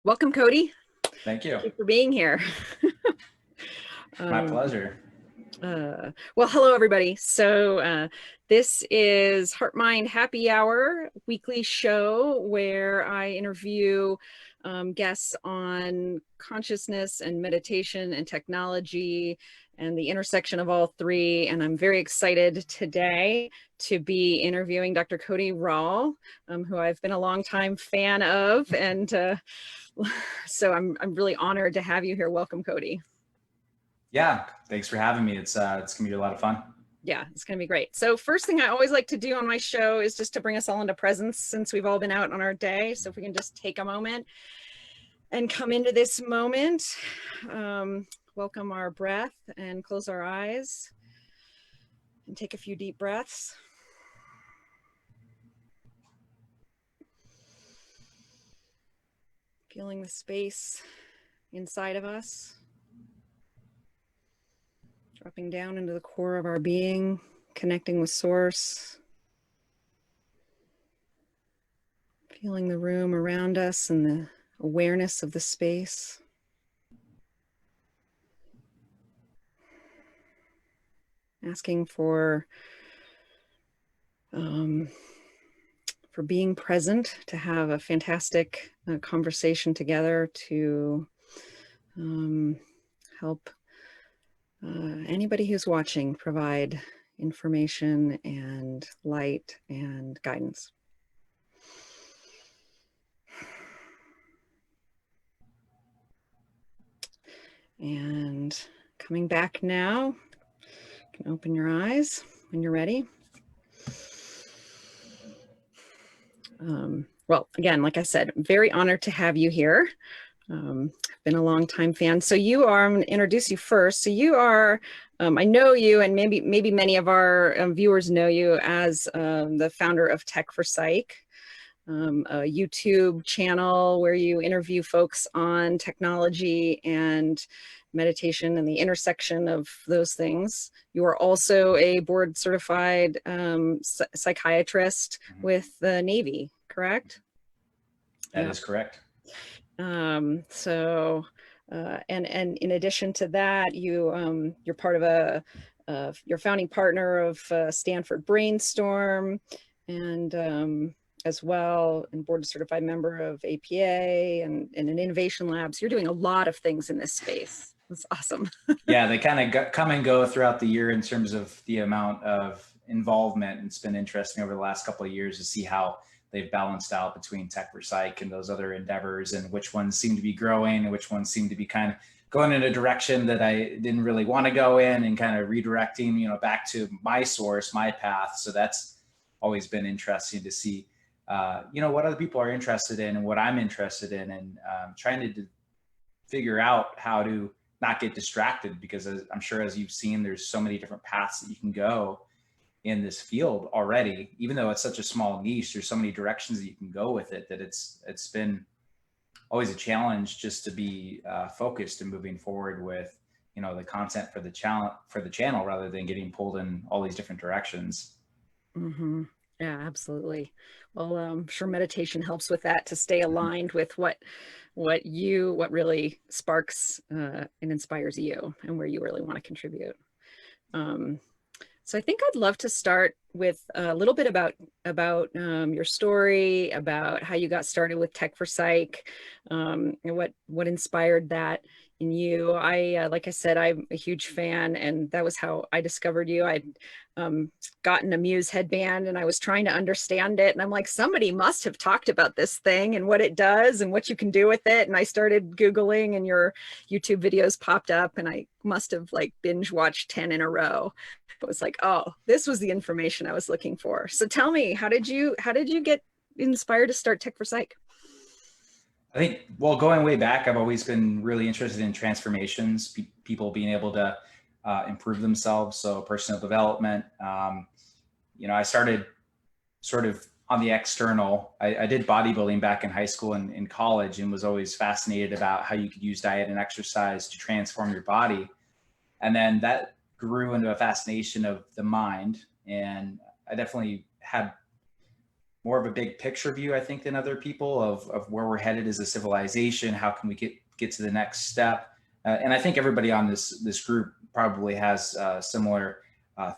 Welcome, Cody. Thank you. Thank you for being here. My pleasure. Well, hello, everybody. So this is HeartMind Happy Hour, weekly show where I interview guests on consciousness and meditation and technology and the intersection of all three. And I'm very excited today to be interviewing Dr. Cody Rall, who I've been a longtime fan of. And so I'm really honored to have you here. Welcome, Cody. Yeah, thanks for having me. It's gonna be a lot of fun. Yeah, it's gonna be great. So first thing I always like to do on my show is just to bring us all into presence since we've all been out on our day. So if we can just take a moment and come into this moment, welcome our breath and close our eyes and take a few deep breaths. Feeling the space inside of us. Dropping down into the core of our being, connecting with Source. Feeling the room around us and the awareness of the space. Asking for being present, to have a fantastic conversation together, to help anybody who's watching provide information and light and guidance. And coming back now, you can open your eyes when you're ready. Well, again, like I said, very honored to have you here. I've been a long time fan. So you are, I'm going to introduce you first. So you are, I know you, and maybe many of our viewers know you as the founder of Techforpsych, a YouTube channel where you interview folks on technology and meditation and the intersection of those things. You are also a board certified psychiatrist with the Navy, correct? That is correct. And in addition to that, you're part of you're founding partner of Stanford Brainstorm, and as well, and board certified member of APA and an innovation lab. So you're doing a lot of things in this space. That's awesome. Yeah, they kind of come and go throughout the year in terms of the amount of involvement. It's been interesting over the last couple of years to see how they've balanced out between Techforpsych and those other endeavors, and which ones seem to be growing and which ones seem to be kind of going in a direction that I didn't really want to go in, and kind of redirecting, back to my source, my path. So that's always been interesting to see, what other people are interested in and what I'm interested in, and trying to figure out how to not get distracted, because I'm sure, as you've seen, there's so many different paths that you can go in this field already. Even though it's such a small niche, there's so many directions that you can go with it, that it's been always a challenge just to be focused and moving forward with the content for the channel rather than getting pulled in all these different directions. Mm-hmm. Yeah, absolutely. Well, I'm sure meditation helps with that, to stay aligned with what really sparks and inspires you, and where you really want to contribute. So I think I'd love to start with a little bit about your story, about how you got started with Techforpsych, and what inspired that in you. Like I said, I'm a huge fan, and that was how I discovered you. I'd gotten a Muse headband, and I was trying to understand it, and I'm like, somebody must have talked about this thing and what it does and what you can do with it. And I started Googling, and your YouTube videos popped up, and I must have like binge watched 10 in a row. It was like, oh, this was the information I was looking for. So tell me, how did you get inspired to start Techforpsych? I think, well, going way back, I've always been really interested in transformations, people being able to improve themselves. So personal development. I started sort of on the external. I did bodybuilding back in high school and in college, and was always fascinated about how you could use diet and exercise to transform your body. And then that grew into a fascination of the mind. And I definitely had more of a big picture view, I think, than other people of where we're headed as a civilization. How can we get to the next step? And I think everybody on this group probably has similar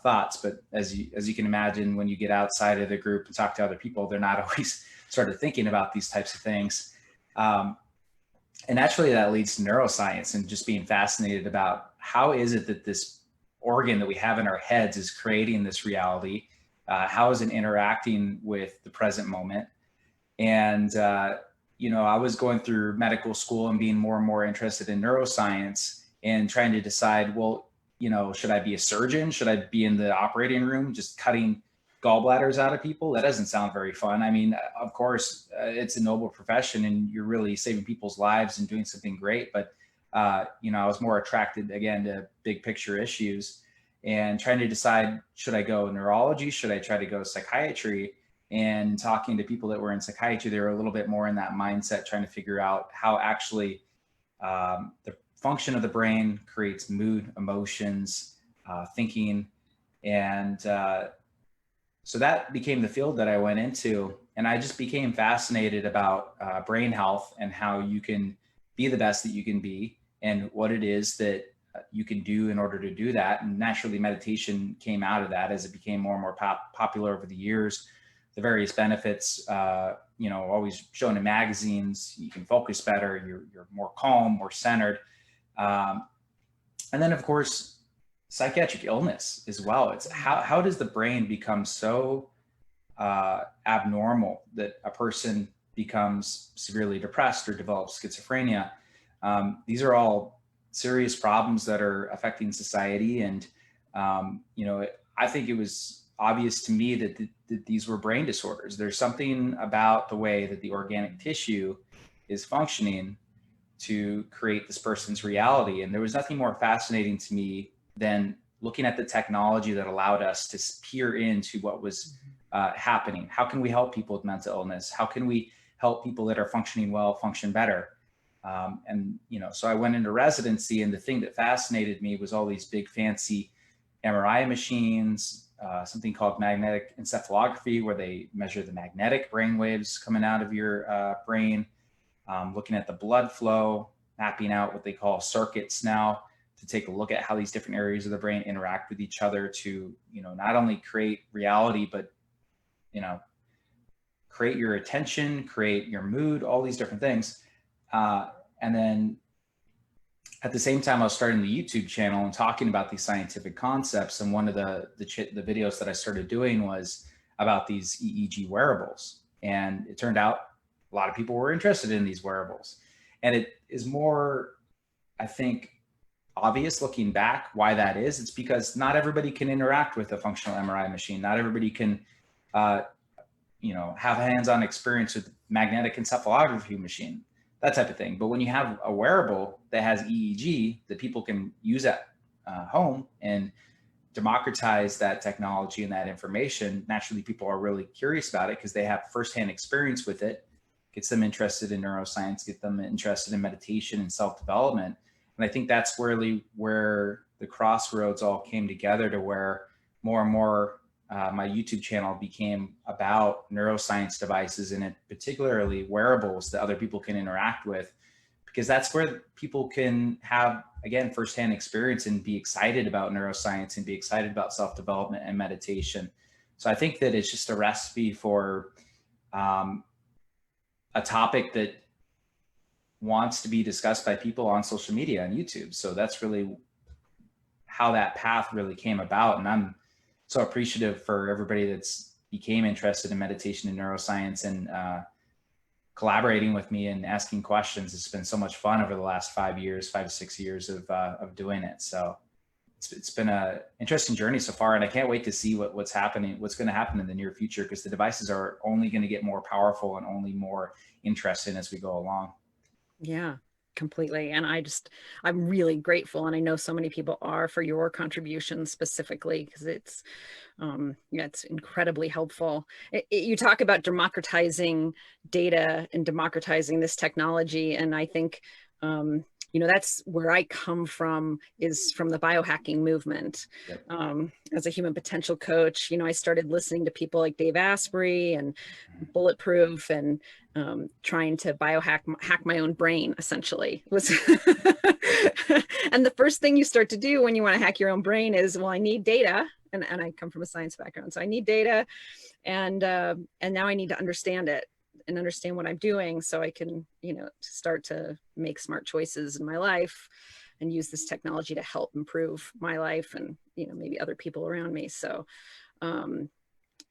thoughts. But as you can imagine, when you get outside of the group and talk to other people, they're not always sort of thinking about these types of things. And naturally, that leads to neuroscience and just being fascinated about how is it that this organ that we have in our heads is creating this reality. How is it interacting with the present moment? And, I was going through medical school and being more and more interested in neuroscience and trying to decide, well, should I be a surgeon? Should I be in the operating room just cutting gallbladders out of people? That doesn't sound very fun. I mean, of course, it's a noble profession and you're really saving people's lives and doing something great. But, I was more attracted, again, to big picture issues and trying to decide, should I go neurology? Should I try to go psychiatry? And talking to people that were in psychiatry, they were a little bit more in that mindset, trying to figure out how actually the function of the brain creates mood, emotions, thinking. And so that became the field that I went into. And I just became fascinated about brain health and how you can be the best that you can be and what it is that you can do in order to do that. And naturally, meditation came out of that as it became more and more popular over the years. The various benefits, always shown in magazines. You can focus better. You're more calm, more centered. And then, of course, psychiatric illness as well. It's how does the brain become so abnormal that a person becomes severely depressed or develops schizophrenia? These are all serious problems that are affecting society. And, I think it was obvious to me that these were brain disorders. There's something about the way that the organic tissue is functioning to create this person's reality. And there was nothing more fascinating to me than looking at the technology that allowed us to peer into what was happening. How can we help people with mental illness? How can we help people that are functioning well function better? So I went into residency, and the thing that fascinated me was all these big fancy MRI machines, something called magnetic encephalography, where they measure the magnetic brain waves coming out of your brain, looking at the blood flow, mapping out what they call circuits now to take a look at how these different areas of the brain interact with each other to, not only create reality, but, create your attention, create your mood, all these different things. And then at the same time, I was starting the YouTube channel and talking about these scientific concepts. And one of the videos that I started doing was about these EEG wearables. And it turned out a lot of people were interested in these wearables. And it is more, I think, obvious looking back why that is. It's because not everybody can interact with a functional MRI machine. Not everybody can, have hands-on experience with magnetic encephalography machine, that type of thing. But when you have a wearable that has EEG that people can use at home and democratize that technology and that information, naturally people are really curious about it because they have firsthand experience with it, gets them interested in neuroscience, get them interested in meditation and self-development. And I think that's really where the crossroads all came together, to where more and more my YouTube channel became about neuroscience devices, and particularly wearables that other people can interact with, because that's where people can have, again, firsthand experience and be excited about neuroscience and be excited about self-development and meditation. So I think that it's just a recipe for a topic that wants to be discussed by people on social media and YouTube. So that's really how that path really came about. And I'm so appreciative for everybody that's became interested in meditation and neuroscience and collaborating with me and asking questions. It's been so much fun over the last 5 to 6 years of doing it. So it's been an interesting journey so far, and I can't wait to see what's going to happen in the near future, because the devices are only going to get more powerful and only more interesting as we go along. Yeah, completely. And I'm really grateful. And I know so many people are, for your contributions specifically, because it's incredibly helpful. You talk about democratizing data and democratizing this technology. And I think that's where I come from, is from the biohacking movement. Yep. As a human potential coach, I started listening to people like Dave Asprey and Bulletproof, and trying to hack my own brain, essentially was. And the first thing you start to do when you want to hack your own brain is, well, I need data. And I come from a science background, so I need data, and now I need to understand it and understand what I'm doing, so I can, start to make smart choices in my life and use this technology to help improve my life and, maybe other people around me. So,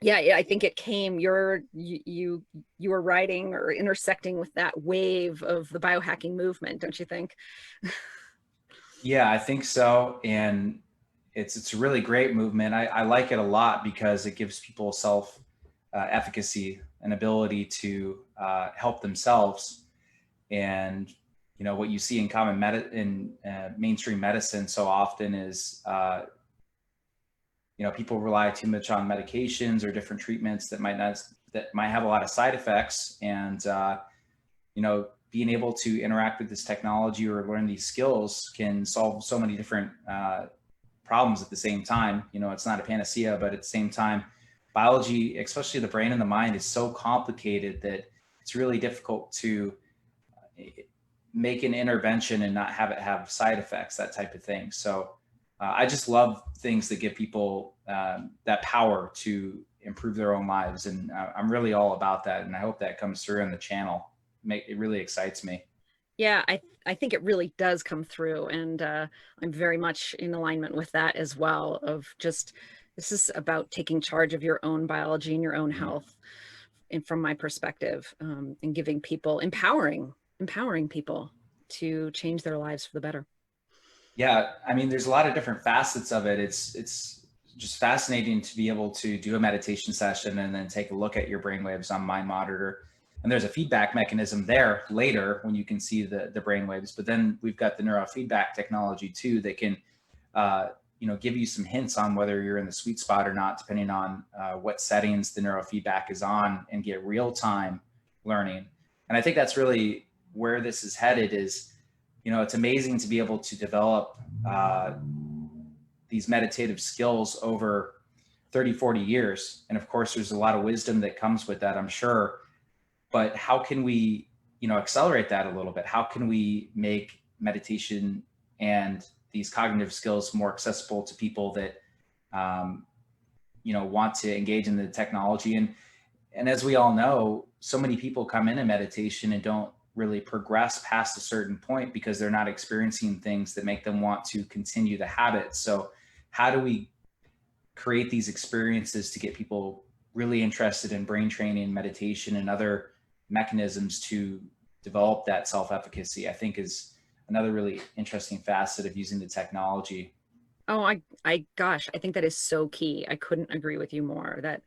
yeah, I think it came, you were riding or intersecting with that wave of the biohacking movement, don't you think? Yeah, I think so. And it's a really great movement. I like it a lot because it gives people self efficacy, an ability to help themselves. And what you see in mainstream medicine so often is people rely too much on medications or different treatments that might have a lot of side effects. And being able to interact with this technology or learn these skills can solve so many different problems at the same time. It's not a panacea, but at the same time, biology, especially the brain and the mind, is so complicated that it's really difficult to make an intervention and not have it have side effects, that type of thing. So I just love things that give people that power to improve their own lives. And I'm really all about that. And I hope that comes through on the channel. It really excites me. Yeah, I think it really does come through. And I'm very much in alignment with that as well, of just, this is about taking charge of your own biology and your own health. And from my perspective, and giving people, empowering people to change their lives for the better. Yeah, I mean, there's a lot of different facets of it. It's just fascinating to be able to do a meditation session and then take a look at your brainwaves on Mind Monitor. And there's a feedback mechanism there later when you can see the brainwaves. But then we've got the neurofeedback technology too that can, give you some hints on whether you're in the sweet spot or not, depending on what settings the neurofeedback is on, and get real-time learning. And I think that's really where this is headed. Is it's amazing to be able to develop these meditative skills over 30, 40 years. And of course, there's a lot of wisdom that comes with that, I'm sure. But how can we, accelerate that a little bit? How can we make meditation and these cognitive skills more accessible to people that, want to engage in the technology? And as we all know, so many people come into meditation and don't really progress past a certain point because they're not experiencing things that make them want to continue the habit. So how do we create these experiences to get people really interested in brain training, meditation, and other mechanisms to develop that self-efficacy? I think is another really interesting facet of using the technology. Oh, gosh, I think that is so key. I couldn't agree with you more. That,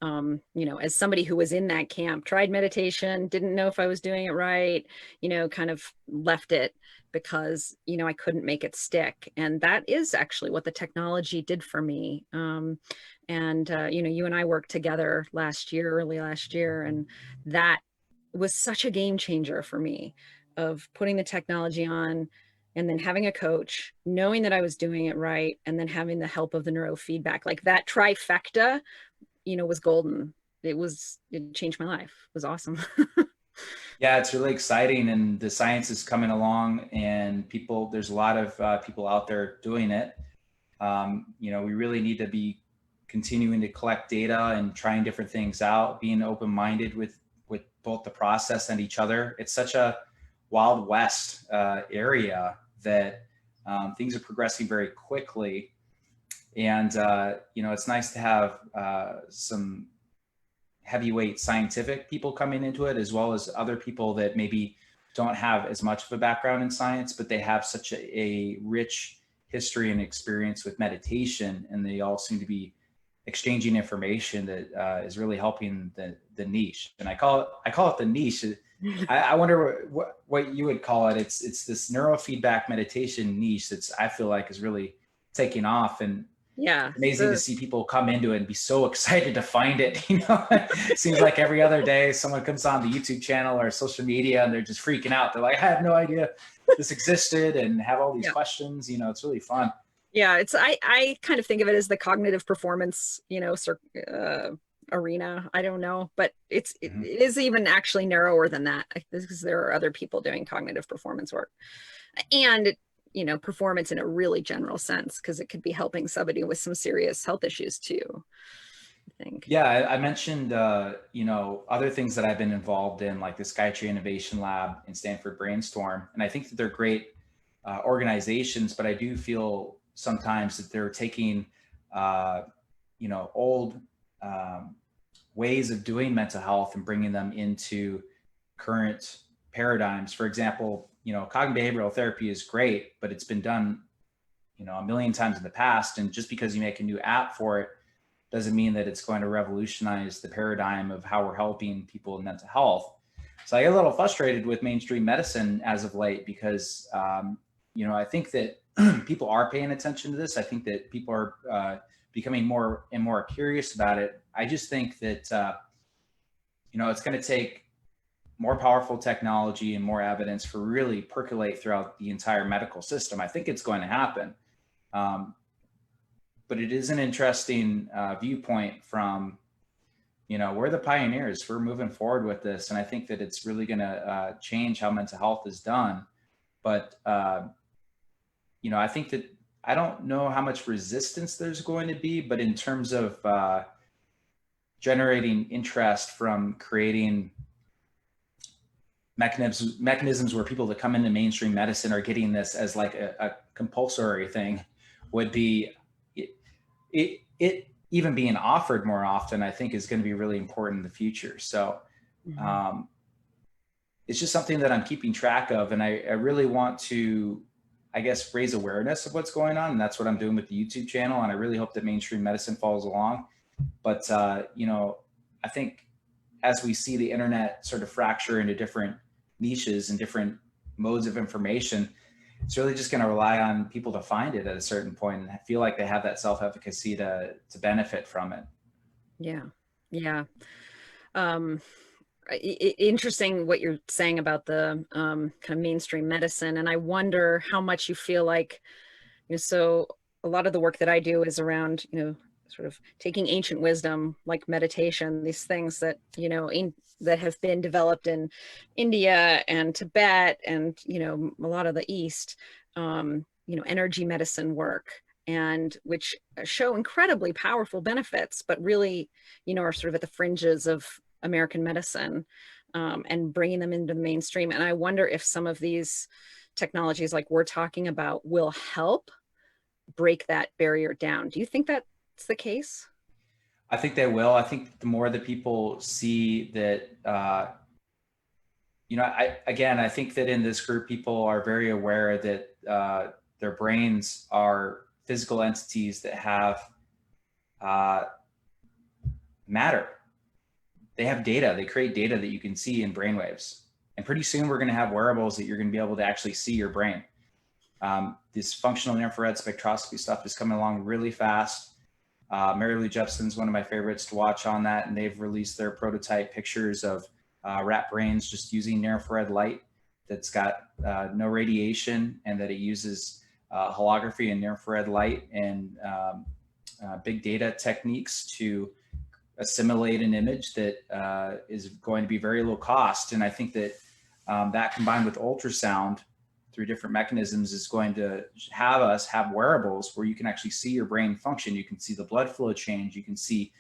as somebody who was in that camp, tried meditation, didn't know if I was doing it right, kind of left it because, I couldn't make it stick. And that is actually what the technology did for me. You and I worked together early last year, and that was such a game changer for me, of putting the technology on and then having a coach, knowing that I was doing it right, and then having the help of the neurofeedback. Like that trifecta, was golden. It changed my life. It was awesome. Yeah, it's really exciting, and the science is coming along, and there's a lot of people out there doing it. We really need to be continuing to collect data and trying different things out, being open-minded with both the process and each other. It's such a Wild West area that things are progressing very quickly. And, it's nice to have some heavyweight scientific people coming into it, as well as other people that maybe don't have as much of a background in science, but they have such a rich history and experience with meditation, and they all seem to be exchanging information that is really helping the niche. And I call it the niche. I wonder what you would call it. It's this neurofeedback meditation niche that's, I feel like, is really taking off. And yeah, it's amazing to see people come into it and be so excited to find it. It seems like every other day someone comes on the YouTube channel or social media and they're just freaking out. They're like, I have no idea this existed and have all these Yeah. questions. You know, it's really fun. Yeah, it's I kind of think of it as the cognitive performance, arena. I don't know, but it is even actually narrower than that, because there are other people doing cognitive performance work, and performance in a really general sense, because it could be helping somebody with some serious health issues too, I think. Yeah, I mentioned, other things that I've been involved in, like the Psychiatry Innovation Lab and Stanford Brainstorm. And I think that they're great organizations, but I do feel sometimes that they're taking, old ways of doing mental health and bringing them into current paradigms. For example, cognitive behavioral therapy is great, but it's been done, a million times in the past. And just because you make a new app for it doesn't mean that it's going to revolutionize the paradigm of how we're helping people in mental health. So I get a little frustrated with mainstream medicine as of late, because, I think that people are paying attention to this. I think that people are becoming more and more curious about it. I just think that, it's going to take more powerful technology and more evidence for really percolate throughout the entire medical system. I think it's going to happen. But it is an interesting viewpoint from, we're the pioneers. We're moving forward with this. And I think that it's really going to change how mental health is done. But, I think that I don't know how much resistance there's going to be, but in terms of generating interest from creating mechanisms where people that come into mainstream medicine are getting this as like a compulsory thing, would be it even being offered more often, I think is going to be really important in the future. So it's just something that I'm keeping track of. And I really want to, I guess, raise awareness of what's going on. And that's what I'm doing with the YouTube channel. And I really hope that mainstream medicine follows along. But, I think as we see the internet sort of fracture into different niches and different modes of information, it's really just going to rely on people to find it at a certain point and feel like they have that self-efficacy to benefit from it. Yeah. Yeah. Interesting what you're saying about the kind of mainstream medicine. And I wonder how much you feel like, so a lot of the work that I do is around, sort of taking ancient wisdom like meditation, these things that, that have been developed in India and Tibet and, a lot of the East, energy medicine work, and which show incredibly powerful benefits, but really, are sort of at the fringes of American medicine, and bringing them into the mainstream. And I wonder if some of these technologies like we're talking about will help break that barrier down. Do you think that's the case? I think they will. I think the more that people see that, I think that in this group, people are very aware that their brains are physical entities that have matter. They have data. They create data that you can see in brainwaves. And pretty soon we're going to have wearables that you're going to be able to actually see your brain. This functional infrared spectroscopy stuff is coming along really fast. Mary Lou Jepson's one of my favorites to watch on that, and they've released their prototype pictures of rat brains just using near-infrared light that's got no radiation, and that it uses holography and near-infrared light and big data techniques to assimilate an image that is going to be very low cost. And I think that that combined with ultrasound through different mechanisms is going to have us have wearables where you can actually see your brain function. You can see the blood flow change. You can see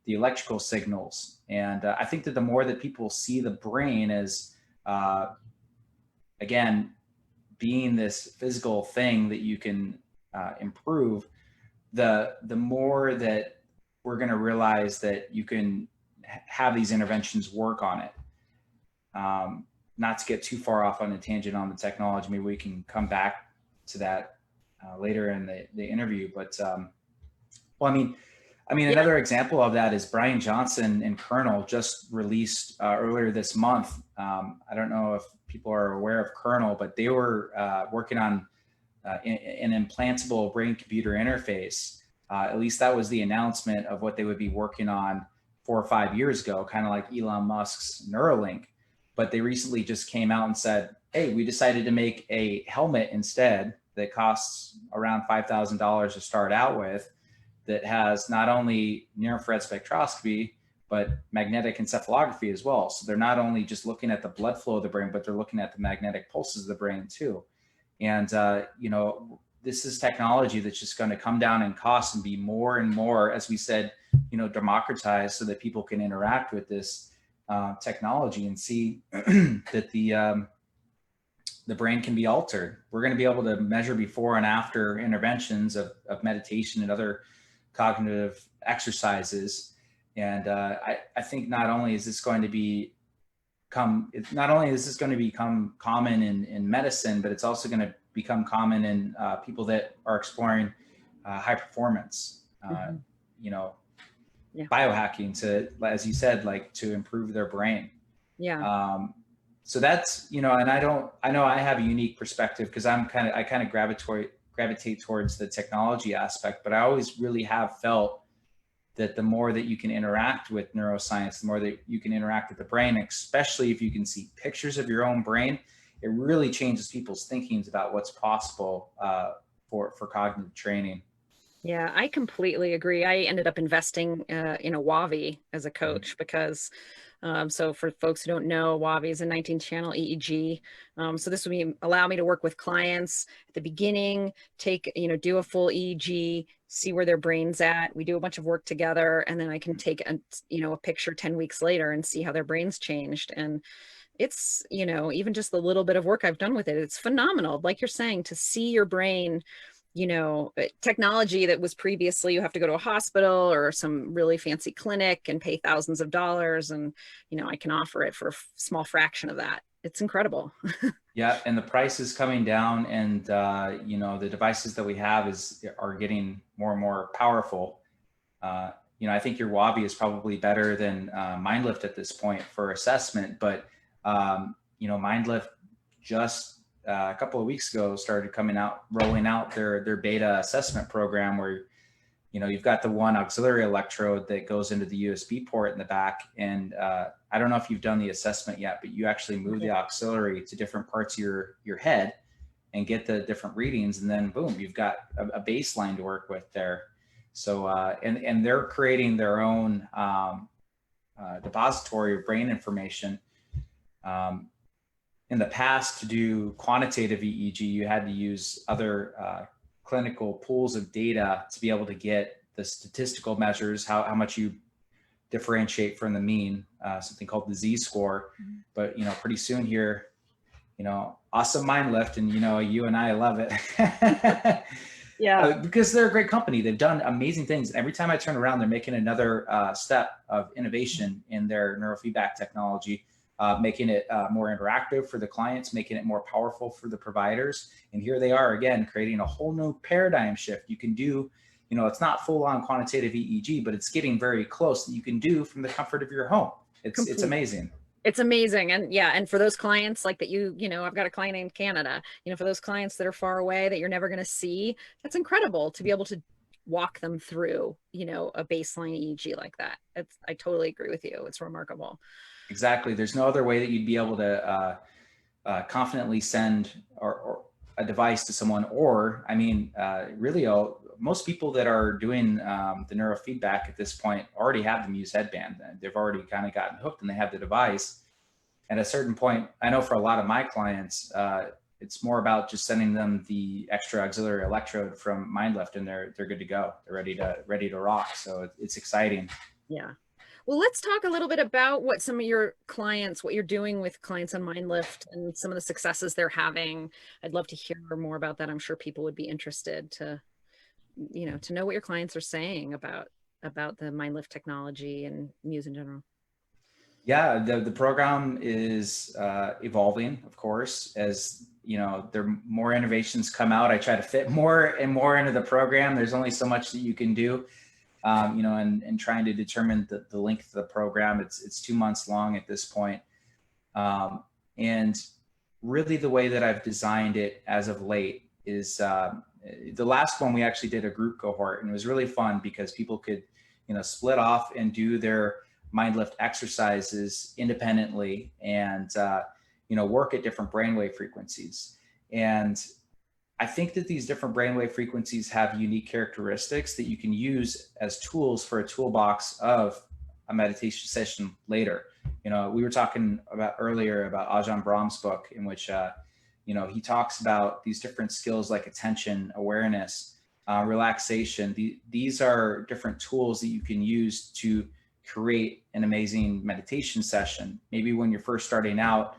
the electrical signals. And I think that the more that people see the brain as, again, being this physical thing that you can improve, the more that we're going to realize that you can have these interventions work on it. Not to get too far off on a tangent on the technology, maybe we can come back to that later in the interview. But another example of that is Brian Johnson and Kernel just released earlier this month. I don't know if people are aware of Kernel, but they were working on an implantable brain-computer interface. At least that was the announcement of what they would be working on 4 or 5 years ago, kind of like Elon Musk's Neuralink. But they recently just came out and said, hey, we decided to make a helmet instead that costs around $5,000 to start out with, that has not only near-infrared spectroscopy, but magnetic encephalography as well. So they're not only just looking at the blood flow of the brain, but they're looking at the magnetic pulses of the brain too. And, this is technology that's just going to come down in cost and be more and more, as we said, democratized, so that people can interact with this technology and see that the brain can be altered. We're going to be able to measure before and after interventions of meditation and other cognitive exercises. And I think not only is this going to become common in medicine, but it's also going to become common in people that are exploring high performance, biohacking to, as you said, like to improve their brain. Yeah. So that's, and I know I have a unique perspective because I kind of gravitate towards the technology aspect, but I always really have felt that the more that you can interact with neuroscience, the more that you can interact with the brain, especially if you can see pictures of your own brain, it really changes people's thinkings about what's possible for cognitive training. Yeah, I completely agree. I ended up investing in a WAVI as a coach because, so for folks who don't know, WAVI is a 19-channel EEG. So this would allow me to work with clients at the beginning, do a full EEG, see where their brain's at. We do a bunch of work together, and then I can take a picture 10 weeks later and see how their brain's changed. And it's, even just the little bit of work I've done with it, it's phenomenal. Like you're saying, to see your brain, technology that was previously you have to go to a hospital or some really fancy clinic and pay thousands of dollars. And, I can offer it for a small fraction of that. It's incredible. Yeah. And the price is coming down, and, the devices that we have are getting more and more powerful. I think your WAVI is probably better than MindLift at this point for assessment, but, MindLift just a couple of weeks ago started rolling out their beta assessment program, where you've got the one auxiliary electrode that goes into the USB port in the back, and I don't know if you've done the assessment yet, but you actually move the auxiliary to different parts of your head and get the different readings, and then boom, you've got a baseline to work with there. So and they're creating their own depository of brain information. In the past, to do quantitative EEG, you had to use other clinical pools of data to be able to get the statistical measures, how much you differentiate from the mean, something called the Z-score. But, pretty soon here, awesome MindLift, and, you and I love it. Yeah. Because they're a great company. They've done amazing things. Every time I turn around, they're making another step of innovation in their neurofeedback technology. Making it more interactive for the clients, making it more powerful for the providers. And here they are again, creating a whole new paradigm shift. You can do, it's not full on quantitative EEG, but it's getting very close, that you can do from the comfort of your home. It's amazing. It's amazing. And yeah, and for those clients like that, I've got a client in Canada, for those clients that are far away that you're never going to see, that's incredible to be able to walk them through, a baseline EEG like that. I totally agree with you. It's remarkable. Exactly. There's no other way that you'd be able to confidently send or a device to someone, or, really, most people that are doing the neurofeedback at this point already have the Muse headband. They've already kind of gotten hooked, and they have the device. And at a certain point, I know for a lot of my clients, it's more about just sending them the extra auxiliary electrode from MindLift, and they're good to go. They're ready to rock. So it's exciting. Yeah. Well, let's talk a little bit about what you're doing with clients on MindLift and some of the successes they're having. I'd love to hear more about that. I'm sure people would be interested to know what your clients are saying about the MindLift technology and Muse in general. Yeah, the program is evolving, of course, as more innovations come out. I try to fit more and more into the program. There's only so much that you can do. And trying to determine the length of the program. It's 2 months long at this point. And really the way that I've designed it as of late is the last one we actually did a group cohort, and it was really fun because people could, split off and do their MindLift exercises independently. And, work at different brainwave frequencies. And I think that these different brainwave frequencies have unique characteristics that you can use as tools for a toolbox of a meditation session later. We were talking about earlier about Ajahn Brahm's book, in which, he talks about these different skills like attention, awareness, relaxation. These are different tools that you can use to create an amazing meditation session. Maybe when you're first starting out,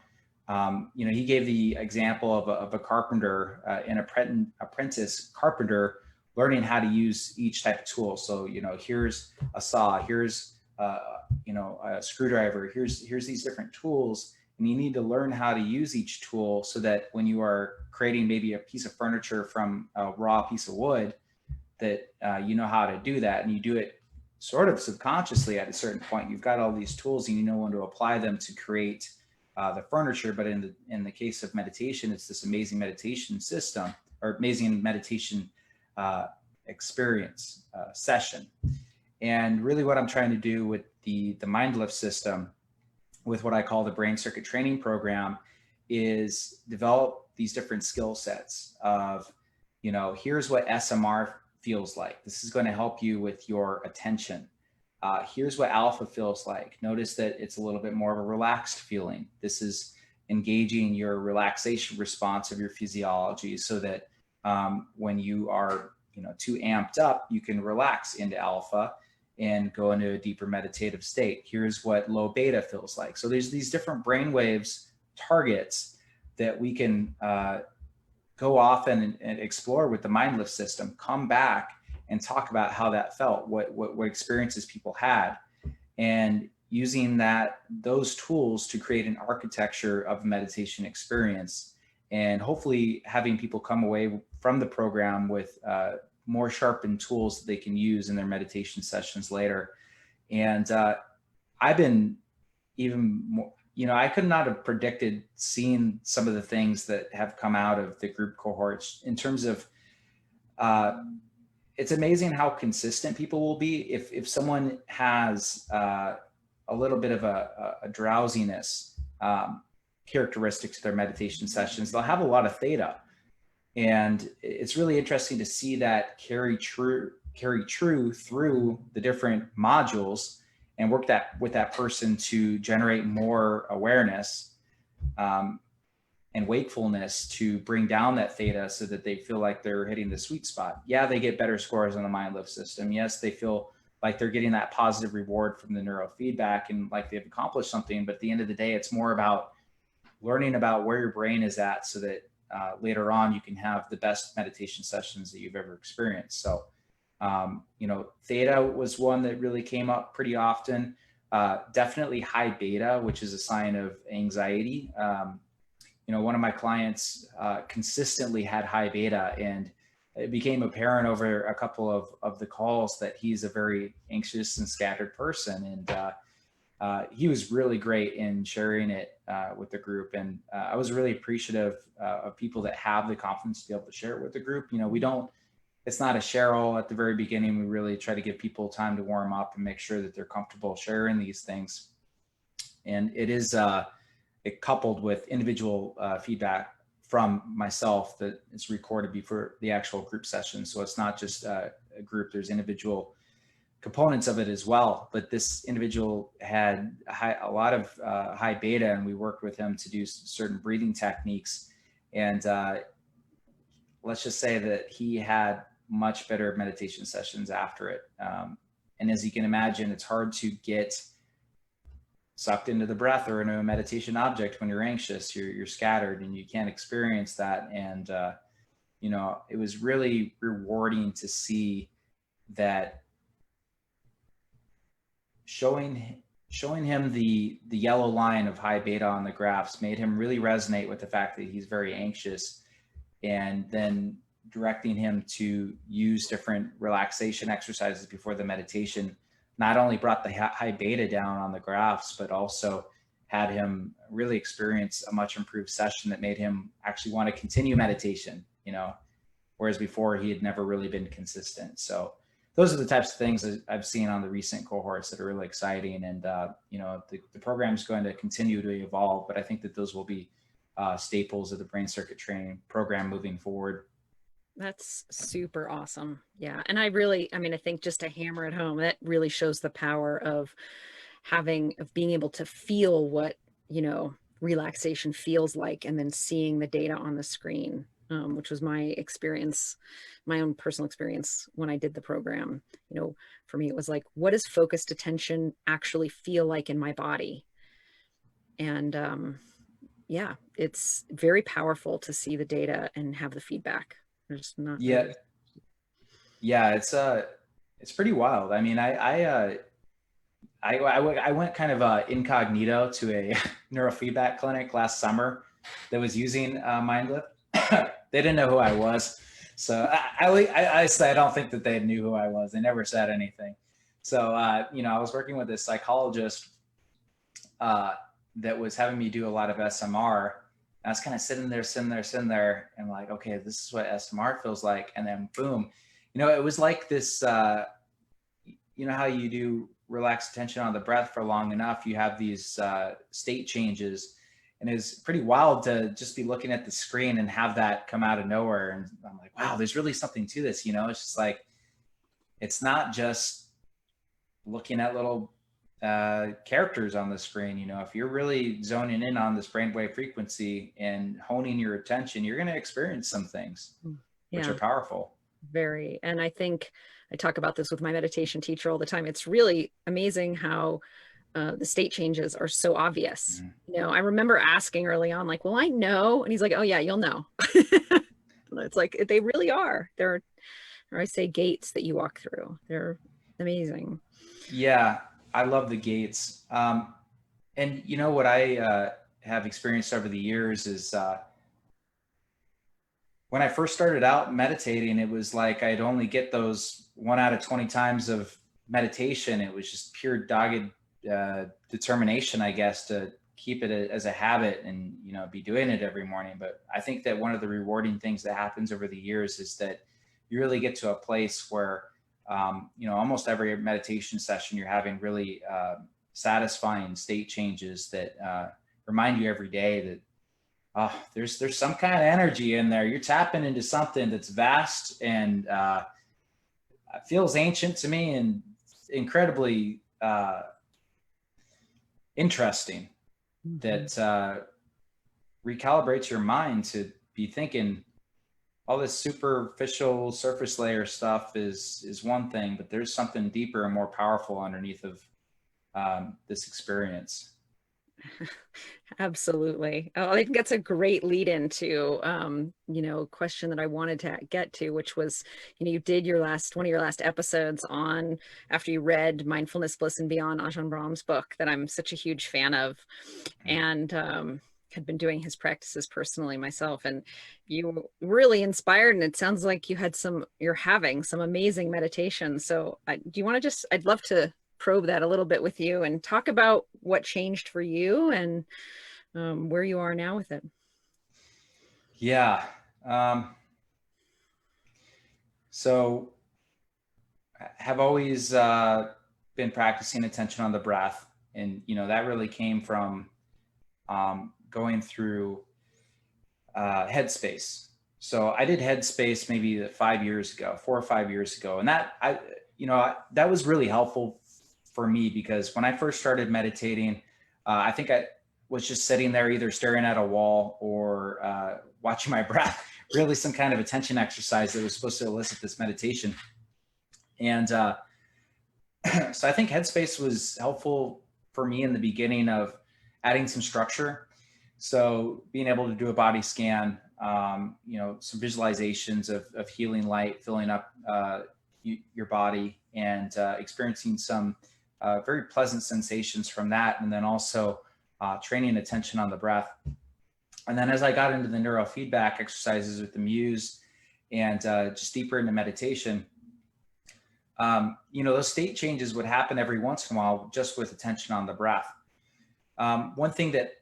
he gave the example of a carpenter, an apprentice carpenter, learning how to use each type of tool. So, here's a saw, here's, a screwdriver, here's these different tools, and you need to learn how to use each tool so that when you are creating maybe a piece of furniture from a raw piece of wood, that you know how to do that, and you do it sort of subconsciously at a certain point. You've got all these tools and you know when to apply them to create the furniture. But in the case of meditation, it's this amazing meditation system, or amazing meditation experience session. And really what I'm trying to do with the Mind Lift system, with what I call the brain circuit training program, is develop these different skill sets of, here's what SMR feels like. This is going to help you with your attention. Here's what alpha feels like. Notice that it's a little bit more of a relaxed feeling. This is engaging your relaxation response of your physiology, so that when you are too amped up, you can relax into alpha and go into a deeper meditative state. Here's what low beta feels like. So there's these different brainwaves targets that we can go off and explore with the Mind Lift system, come back and talk about how that felt, what experiences people had, and using those tools to create an architecture of a meditation experience, and hopefully having people come away from the program with more sharpened tools that they can use in their meditation sessions later. And I've been even more, I could not have predicted seeing some of the things that have come out of the group cohorts in terms of, it's amazing how consistent people will be. If someone has a little bit of a drowsiness characteristic to their meditation sessions, they'll have a lot of theta. And it's really interesting to see that carry true through the different modules, and work with that person to generate more awareness and wakefulness to bring down that theta, so that they feel like they're hitting the sweet spot. Yeah, they get better scores on the Mind Lift system. Yes, they feel like they're getting that positive reward from the neurofeedback and like they've accomplished something. But at the end of the day, it's more about learning about where your brain is at, so that later on you can have the best meditation sessions that you've ever experienced. So, theta was one that really came up pretty often. Definitely high beta, which is a sign of anxiety. One of my clients consistently had high beta, and it became apparent over a couple of the calls that he's a very anxious and scattered person. And he was really great in sharing it with the group. And I was really appreciative of people that have the confidence to be able to share it with the group. It's not a share-all at the very beginning. We really try to give people time to warm up and make sure that they're comfortable sharing these things. And it is it coupled with individual feedback from myself that is recorded before the actual group session. So it's not just a group, there's individual components of it as well. But this individual had a lot of high beta, and we worked with him to do certain breathing techniques. And let's just say that he had much better meditation sessions after it. And as you can imagine, it's hard to get sucked into the breath or into a meditation object when you're anxious. You're scattered and you can't experience that. And it was really rewarding to see that showing him the yellow line of high beta on the graphs made him really resonate with the fact that he's very anxious, and then directing him to use different relaxation exercises before the meditation not only brought the high beta down on the graphs, but also had him really experience a much improved session that made him actually want to continue meditation, whereas before he had never really been consistent. So those are the types of things that I've seen on the recent cohorts that are really exciting. And, the program is going to continue to evolve, but I think that those will be staples of the brain circuit training program moving forward. That's super awesome. Yeah. And I mean, I think just to hammer it home, that really shows the power of being able to feel what, relaxation feels like, and then seeing the data on the screen, which was my experience, my own personal experience when I did the program. For me, it was like, what does focused attention actually feel like in my body? And yeah, it's very powerful to see the data and have the feedback. There's not Yeah. really... Yeah. It's pretty wild. I mean, I went kind of incognito to a neurofeedback clinic last summer that was using MindLip. They didn't know who I was. So I don't think that they knew who I was. They never said anything. So, I was working with this psychologist that was having me do a lot of SMR. I was kind of sitting there and like, okay, this is what SMR feels like. And then boom, it was like this, how you do relaxed attention on the breath for long enough, you have these state changes. And it's pretty wild to just be looking at the screen and have that come out of nowhere. And I'm like, wow, there's really something to this. It's just like, it's not just looking at little characters on the screen. If you're really zoning in on this brainwave frequency and honing your attention, you're going to experience some things which are powerful. Very. And I think I talk about this with my meditation teacher all the time. It's really amazing how the state changes are so obvious. Mm-hmm. I remember asking early on, like, well, I know. And he's like, oh yeah, you'll know. It's like, they really are. Or I say gates that you walk through. They're amazing. Yeah. I love the gates. And what I have experienced over the years is when I first started out meditating, it was like I'd only get those 1 out of 20 times of meditation. It was just pure dogged determination, I guess, to keep it as a habit and, be doing it every morning. But I think that one of the rewarding things that happens over the years is that you really get to a place where, almost every meditation session, you're having really satisfying state changes that remind you every day that there's some kind of energy in there. You're tapping into something that's vast and feels ancient to me and incredibly interesting. That recalibrates your mind to be thinking all this superficial surface layer stuff is one thing, but there's something deeper and more powerful underneath of this experience. Absolutely. Oh, I think that's a great lead into, a question that I wanted to get to, which was, you did one of your last episodes on, after you read Mindfulness, Bliss and Beyond, Ajahn Brahm's book that I'm such a huge fan of, and had been doing his practices personally myself. And you really inspired, and it sounds like you're having some amazing meditation. So do you want to I'd love to probe that a little bit with you and talk about what changed for you and where you are now with it. Yeah. So I have always been practicing attention on the breath. And, that really came from going through Headspace. So I did Headspace maybe 4 or 5 years ago. And that was really helpful for me, because when I first started meditating, I think I was just sitting there either staring at a wall or watching my breath, really some kind of attention exercise that was supposed to elicit this meditation. And so I think Headspace was helpful for me in the beginning of adding some structure. So being able to do a body scan, some visualizations of healing light filling up your body, and experiencing some very pleasant sensations from that. And then also training attention on the breath. And then as I got into the neurofeedback exercises with the Muse and just deeper into meditation, those state changes would happen every once in a while just with attention on the breath. One thing that,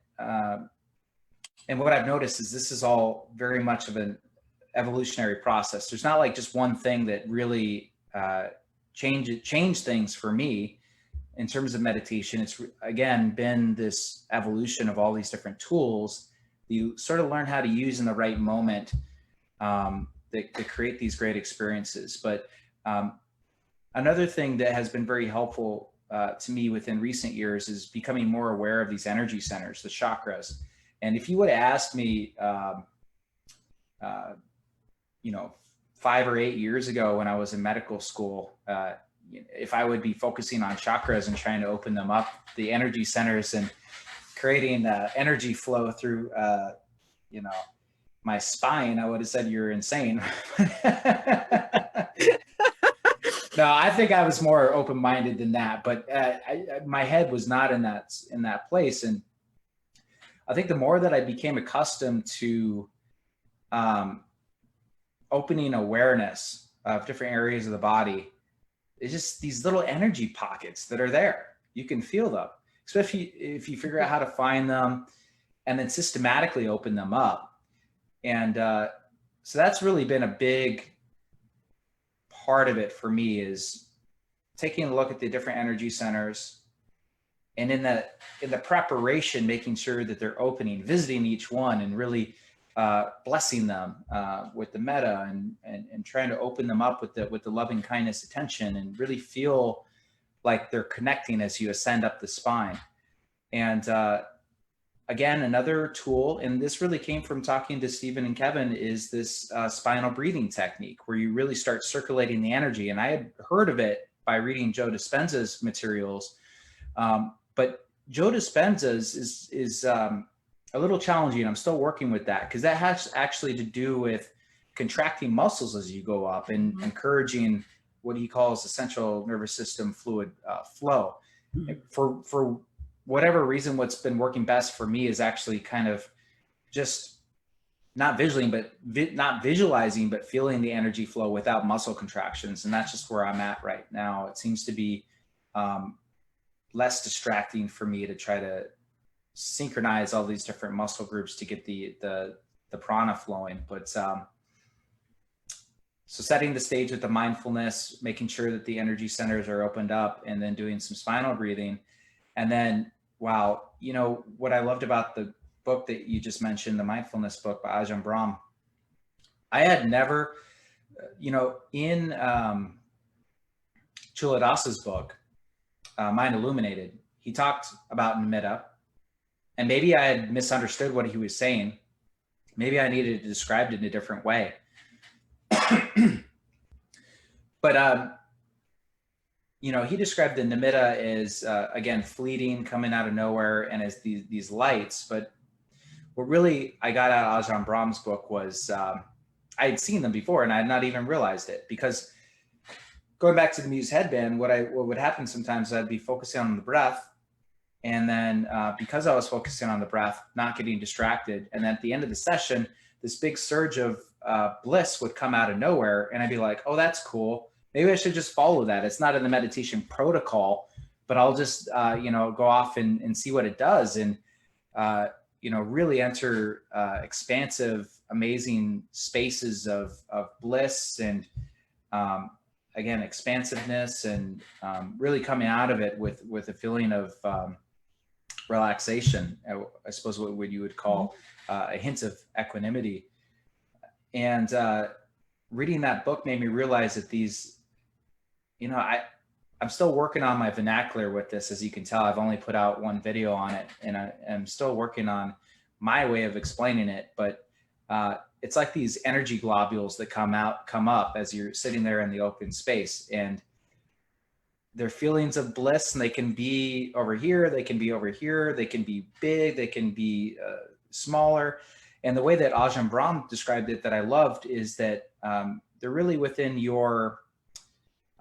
and what I've noticed is this is all very much of an evolutionary process. There's not like just one thing that really changed things for me in terms of meditation. It's again been this evolution of all these different tools you sort of learn how to use in the right moment that create these great experiences. But another thing that has been very helpful to me within recent years is becoming more aware of these energy centers, the chakras. And if you would have asked me, 5 or 8 years ago when I was in medical school, if I would be focusing on chakras and trying to open them up, the energy centers, and creating energy flow through, my spine, I would have said you're insane. No, I think I was more open-minded than that, but my head was not in that place. And I think the more that I became accustomed to opening awareness of different areas of the body, it's just these little energy pockets that are there. You can feel them, especially if you figure out how to find them and then systematically open them up. And so that's really been a big part of it for me, is taking a look at the different energy centers, and in the preparation, making sure that they're opening, visiting each one, and really blessing them with the metta, and trying to open them up with the loving kindness attention, and really feel like they're connecting as you ascend up the spine. And again, another tool, and this really came from talking to Stephen and Kevin, is this spinal breathing technique, where you really start circulating the energy. And I had heard of it by reading Joe Dispenza's materials, but Joe Dispenza's is a little challenging. I'm still working with that, because that has actually to do with contracting muscles as you go up, and encouraging what he calls the central nervous system fluid flow. For whatever reason, what's been working best for me is actually kind of just not visualizing, but feeling the energy flow without muscle contractions. And that's just where I'm at right now. It seems to be less distracting for me to try to synchronize all these different muscle groups to get the prana flowing. But so setting the stage with the mindfulness, making sure that the energy centers are opened up, and then doing some spinal breathing. And then, wow, what I loved about the book that you just mentioned, the mindfulness book by Ajahn Brahm, I had never, in Chuladasa's book, Mind Illuminated, he talked about nimitta, and maybe I had misunderstood what he was saying. Maybe I needed to describe it in a different way. But, he described the nimitta as, again, fleeting, coming out of nowhere, and as these lights. But what really I got out of Ajahn Brahm's book was, I had seen them before, and I had not even realized it. Because going back to the Muse headband, what would happen sometimes, I'd be focusing on the breath, and then because I was focusing on the breath, not getting distracted, and then at the end of the session, this big surge of bliss would come out of nowhere, and I'd be like, oh, that's cool. Maybe I should just follow that. It's not in the meditation protocol, but I'll just, go off and see what it does. And, really enter expansive, amazing spaces of bliss, and, again, expansiveness, and really coming out of it with a feeling of relaxation, I suppose what you would call a hint of equanimity. And reading that book made me realize that these, I'm still working on my vernacular with this. As you can tell, I've only put out one video on it, and I'm still working on my way of explaining it. But it's like these energy globules that come up as you're sitting there in the open space, and they're feelings of bliss, and they can be over here, they can be over here, they can be big, they can be smaller. And the way that Ajahn Brahm described it that I loved is that they're really within your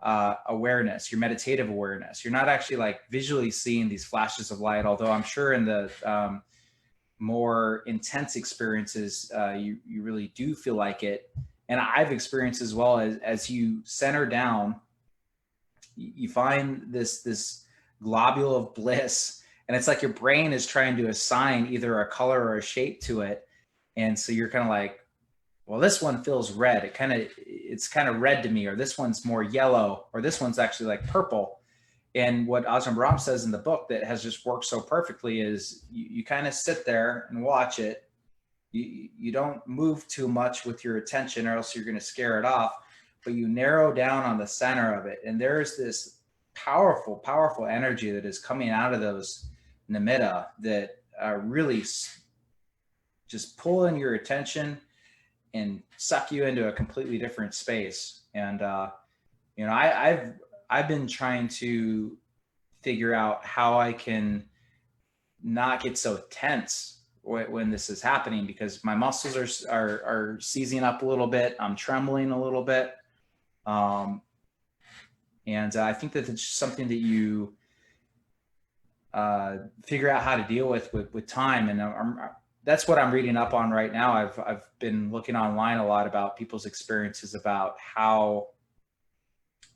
awareness, your meditative awareness. You're not actually like visually seeing these flashes of light, although I'm sure in the more intense experiences, you really do feel like it. And I've experienced as well, as you center down, you find this globule of bliss, and it's like your brain is trying to assign either a color or a shape to it. And so you're kind of like, well, this one feels red. It's kind of red to me, or this one's more yellow, or this one's actually like purple. And what Ajahn Brahm says in the book that has just worked so perfectly is you kind of sit there and watch it, you don't move too much with your attention or else you're going to scare it off, but you narrow down on the center of it. And there's this powerful, powerful energy that is coming out of those nimitta that really just pull in your attention and suck you into a completely different space. And, you know, I've been trying to figure out how I can not get so tense when this is happening, because my muscles are seizing up a little bit. I'm trembling a little bit. And I think that it's something that you figure out how to deal with time. And that's what I'm reading up on right now. I've been looking online a lot about people's experiences about how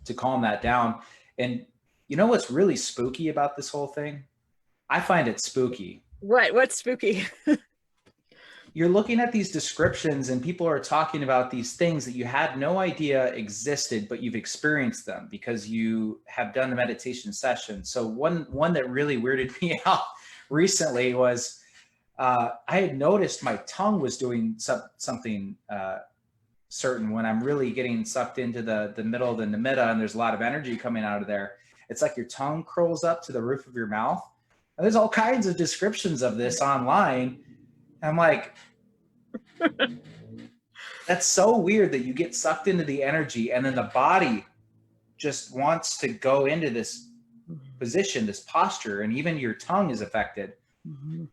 to calm that down. And you know what's really spooky about this whole thing? I find it spooky. What's spooky? You're looking at these descriptions and people are talking about these things that you had no idea existed, but you've experienced them because you have done the meditation session. So one that really weirded me out recently was I had noticed my tongue was doing something certain when I'm really getting sucked into the middle of the nimitta and there's a lot of energy coming out of there. It's like your tongue curls up to the roof of your mouth. And there's all kinds of descriptions of this online. I'm like, that's so weird that you get sucked into the energy and then the body just wants to go into this position, this posture, and even your tongue is affected. Mm-hmm.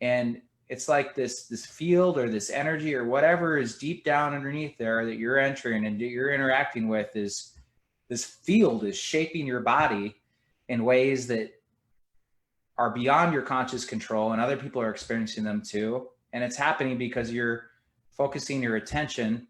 And it's like this field or this energy or whatever is deep down underneath there that you're entering and that you're interacting with is this field is shaping your body in ways that are beyond your conscious control, and other people are experiencing them too. And it's happening because you're focusing your attention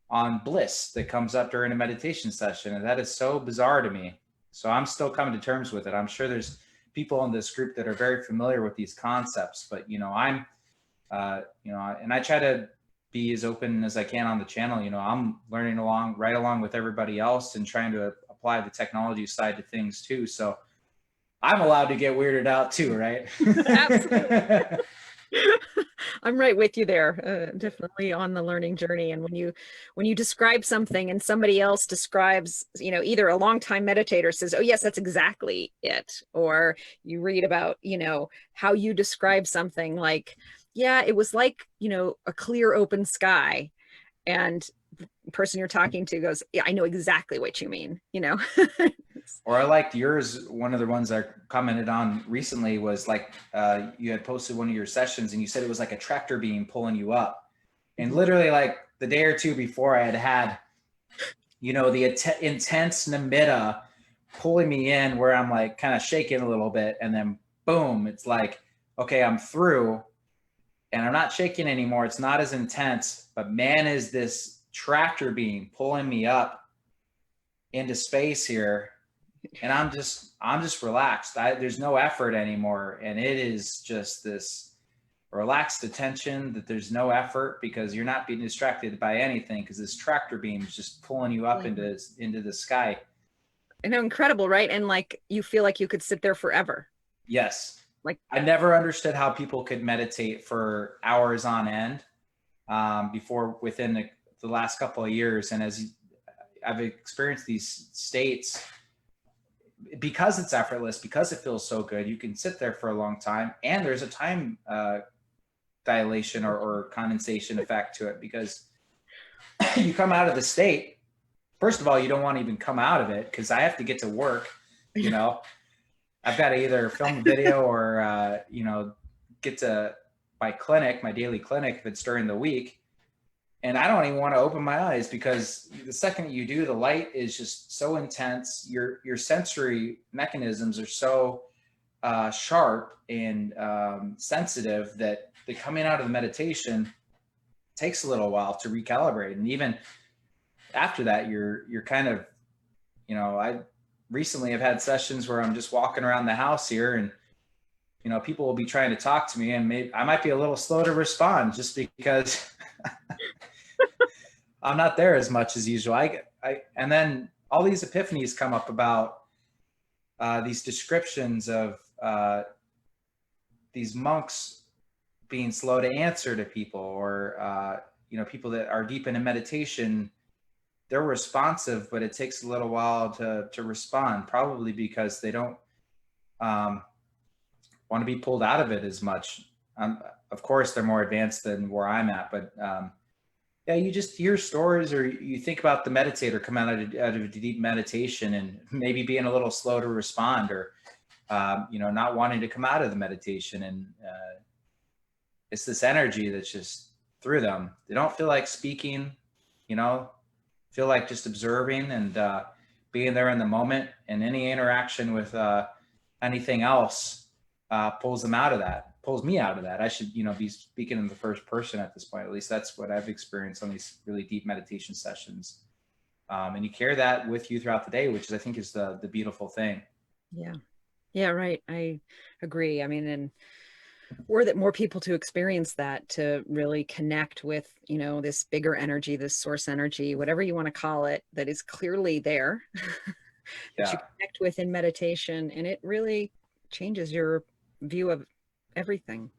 on bliss that comes up during a meditation session. And that is so bizarre to me. So I'm still coming to terms with it. I'm sure there's people in this group that are very familiar with these concepts, but you know, I'm, you know, and I try to be as open as I can on the channel. You know, I'm learning right along with everybody else and trying to apply the technology side to things too. So I'm allowed to get weirded out too, right? Absolutely. I'm right with you there. Definitely on the learning journey. And when you describe something and somebody else describes, you know, either a longtime meditator says, oh yes, that's exactly it. Or you read about, you know, how you describe something like, yeah, it was like, you know, a clear open sky. And the person you're talking to goes, yeah, I know exactly what you mean, you know? Or I liked yours. One of the ones I commented on recently was like, you had posted one of your sessions and you said it was like a tractor beam pulling you up. And literally like the day or two before I had, you know, the intense nimitta pulling me in where I'm like kind of shaking a little bit. And then boom, it's like, okay, I'm through and I'm not shaking anymore. It's not as intense, but man, is this tractor beam pulling me up into space here. And I'm just relaxed. There's no effort anymore. And it is just this relaxed attention that there's no effort because you're not being distracted by anything because this tractor beam is just pulling you up into the sky. I know, incredible, right? And like, you feel like you could sit there forever. Yes. Like, I never understood how people could meditate for hours on end within the last couple of years. And as I've experienced these states, because it's effortless, because it feels so good, you can sit there for a long time. And there's a time dilation or condensation effect to it because you come out of the state. First of all, you don't want to even come out of it because I have to get to work, you know. I've got to either film a video or, you know, get to my daily clinic if it's during the week. And I don't even want to open my eyes because the second that you do, the light is just so intense. Your sensory mechanisms are so sharp and sensitive that the coming out of the meditation takes a little while to recalibrate. And even after that, you're kind of, you know, I recently have had sessions where I'm just walking around the house here and, you know, people will be trying to talk to me and maybe I might be a little slow to respond just because I'm not there as much as usual. And then all these epiphanies come up about these descriptions of these monks being slow to answer to people, or people that are deep into meditation, they're responsive, but it takes a little while to respond, probably because they don't want to be pulled out of it as much. Of course, they're more advanced than where I'm at, but yeah, you just hear stories, or you think about the meditator come out of a deep meditation and maybe being a little slow to respond, or not wanting to come out of the meditation, and it's this energy that's just through them. They don't feel like speaking, feel like just observing and being there in the moment, and any interaction with anything else pulls me out of that. I should, be speaking in the first person at this point. At least that's what I've experienced on these really deep meditation sessions. And you carry that with you throughout the day, which I think is the beautiful thing. Yeah. Yeah, right. I agree. I mean, and were that more people to experience that, to really connect with, this bigger energy, this source energy, whatever you want to call it, that is clearly there, that you connect with in meditation, and it really changes your view of everything.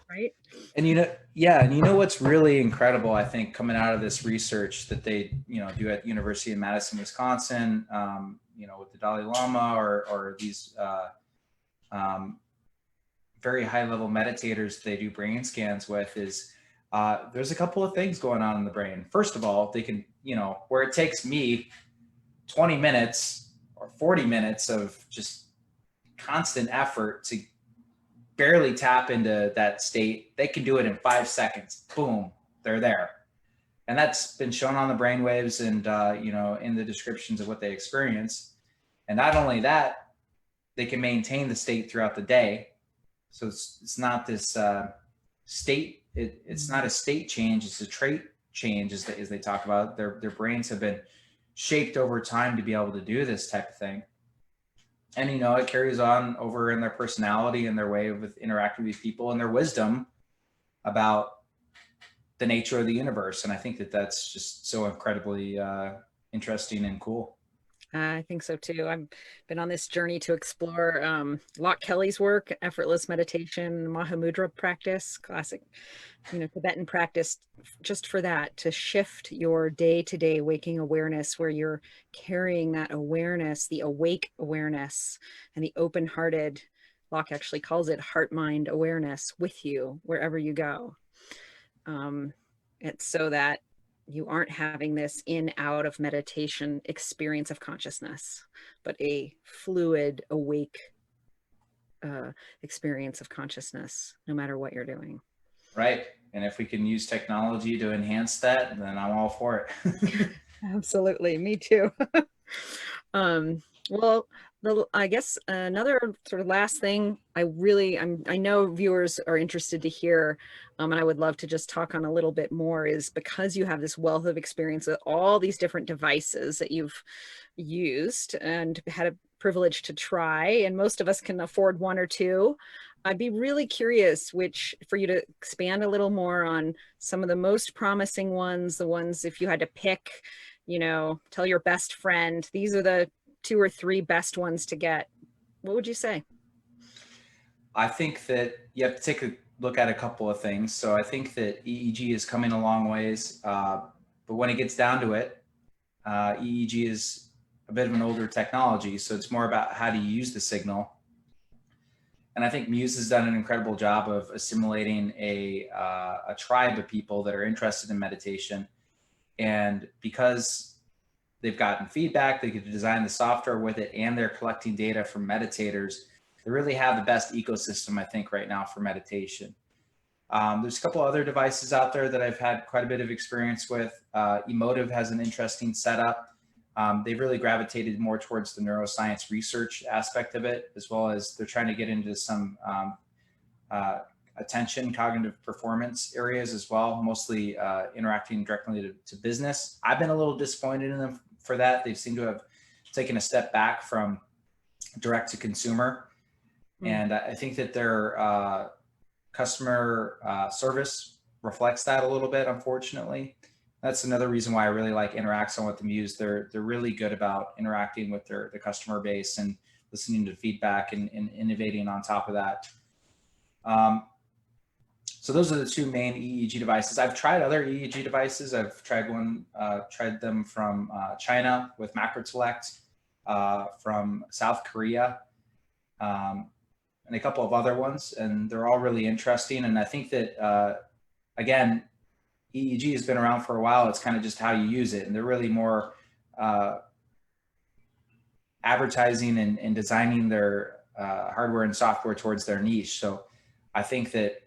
Right. And and what's really incredible, I think, coming out of this research that they do at University of Madison, Wisconsin, with the Dalai Lama, or these very high level meditators they do brain scans with, is there's a couple of things going on in the brain. First of all, they can, where it takes me 20 minutes or 40 minutes of just constant effort to barely tap into that state, they can do it in 5 seconds. Boom, they're there. And that's been shown on the brain waves and, in the descriptions of what they experience. And not only that, they can maintain the state throughout the day. So it's not this state, it's not a state change, it's a trait change, as they talk about. Their brains have been shaped over time to be able to do this type of thing. And, it carries on over in their personality and their way of interacting with people and their wisdom about the nature of the universe. And I think that that's just so incredibly interesting and cool. I think so too. I've been on this journey to explore Locke Kelly's work, effortless meditation, Mahamudra practice, classic, Tibetan practice, just for that, to shift your day-to-day waking awareness, where you're carrying that awareness, the awake awareness, and the open-hearted, Locke actually calls it HeartMind awareness, with you wherever you go. It's so that you aren't having this in out of meditation experience of consciousness, but a fluid, awake experience of consciousness, no matter what you're doing. Right. And if we can use technology to enhance that, then I'm all for it. Absolutely. Me too. Well, I guess another sort of last thing I know viewers are interested to hear, and I would love to just talk on a little bit more, is because you have this wealth of experience with all these different devices that you've used and had a privilege to try, and most of us can afford one or two. I'd be really curious for you to expand a little more on some of the most promising ones, the ones, if you had to pick, tell your best friend, these are the 2 or 3 best ones to get. What would you say? I think that you have to take a look at a couple of things. So I think that EEG is coming a long ways, but when it gets down to it, EEG is a bit of an older technology. So it's more about how do you use the signal. And I think Muse has done an incredible job of assimilating a tribe of people that are interested in meditation. And because they've gotten feedback, they could design the software with it, and they're collecting data from meditators, they really have the best ecosystem, I think, right now for meditation. There's a couple other devices out there that I've had quite a bit of experience with. Emotive has an interesting setup. They've really gravitated more towards the neuroscience research aspect of it, as well as they're trying to get into some attention, cognitive performance areas as well, mostly interacting directly to business. I've been a little disappointed in them for that. They seem to have taken a step back from direct to consumer. And I think that their customer service reflects that a little bit, unfortunately. That's another reason why I really like Interaxon with the Muse. They're really good about interacting with their customer base and listening to feedback and innovating on top of that. So those are the two main EEG devices. I've tried other EEG devices. I've tried tried them from China with MacroTelect, from South Korea, and a couple of other ones, and they're all really interesting. And I think that, again, EEG has been around for a while. It's kind of just how you use it. And they're really more advertising and designing their hardware and software towards their niche. So I think that,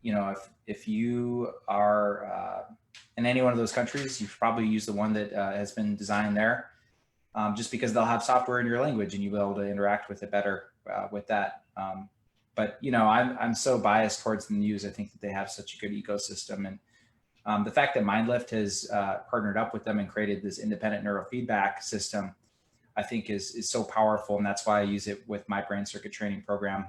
you know, if you are in any one of those countries, you probably use the one that has been designed there, just because they'll have software in your language and you'll be able to interact with it better with that. But, you know, I'm so biased towards the Muse. I think that they have such a good ecosystem. And the fact that MindLift has partnered up with them and created this independent neurofeedback system, I think is so powerful. And that's why I use it with my brain circuit training program.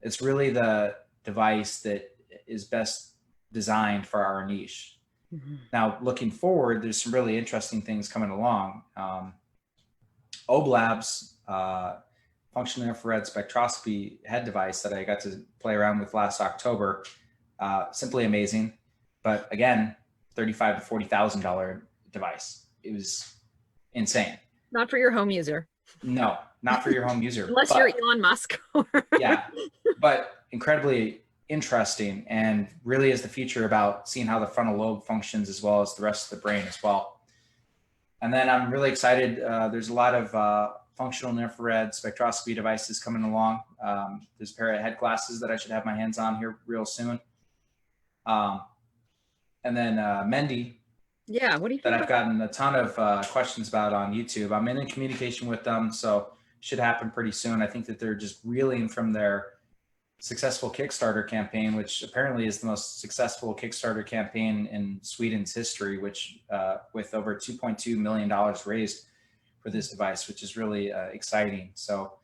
It's really the device that is best designed for our niche. Mm-hmm. Now, looking forward, there's some really interesting things coming along. OBLab's functional infrared spectroscopy head device that I got to play around with last October, simply amazing. But again, $35,000 to $40,000 device. It was insane. Not for your home user. No, not for your home user. Unless you're Elon Musk. Yeah, but incredibly interesting, and really is the future about seeing how the frontal lobe functions as well as the rest of the brain as well. And then I'm really excited. There's a lot of functional and infrared spectroscopy devices coming along. There's a pair of head glasses that I should have my hands on here real soon. And then Mendy. Yeah, what do you think? That I've gotten a ton of questions about on YouTube. I'm in communication with them, so should happen pretty soon. I think that they're just reeling from their successful Kickstarter campaign, which apparently is the most successful Kickstarter campaign in Sweden's history, which with over $2.2 million raised for this device, which is really exciting. So,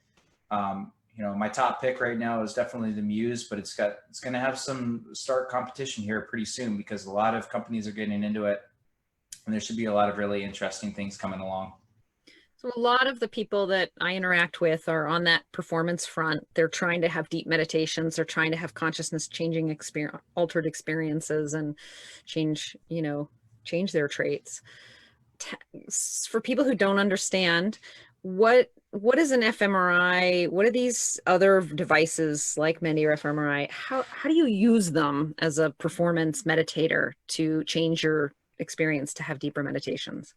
you know, my top pick right now is definitely the Muse, but it's going to have some stark competition here pretty soon because a lot of companies are getting into it. And there should be a lot of really interesting things coming along. So a lot of the people that I interact with are on that performance front. They're trying to have deep meditations. They're trying to have consciousness changing altered experiences and change their traits. For people who don't understand, what is an fMRI? What are these other devices like Mendy or fMRI? How do you use them as a performance meditator to change your experience to have deeper meditations?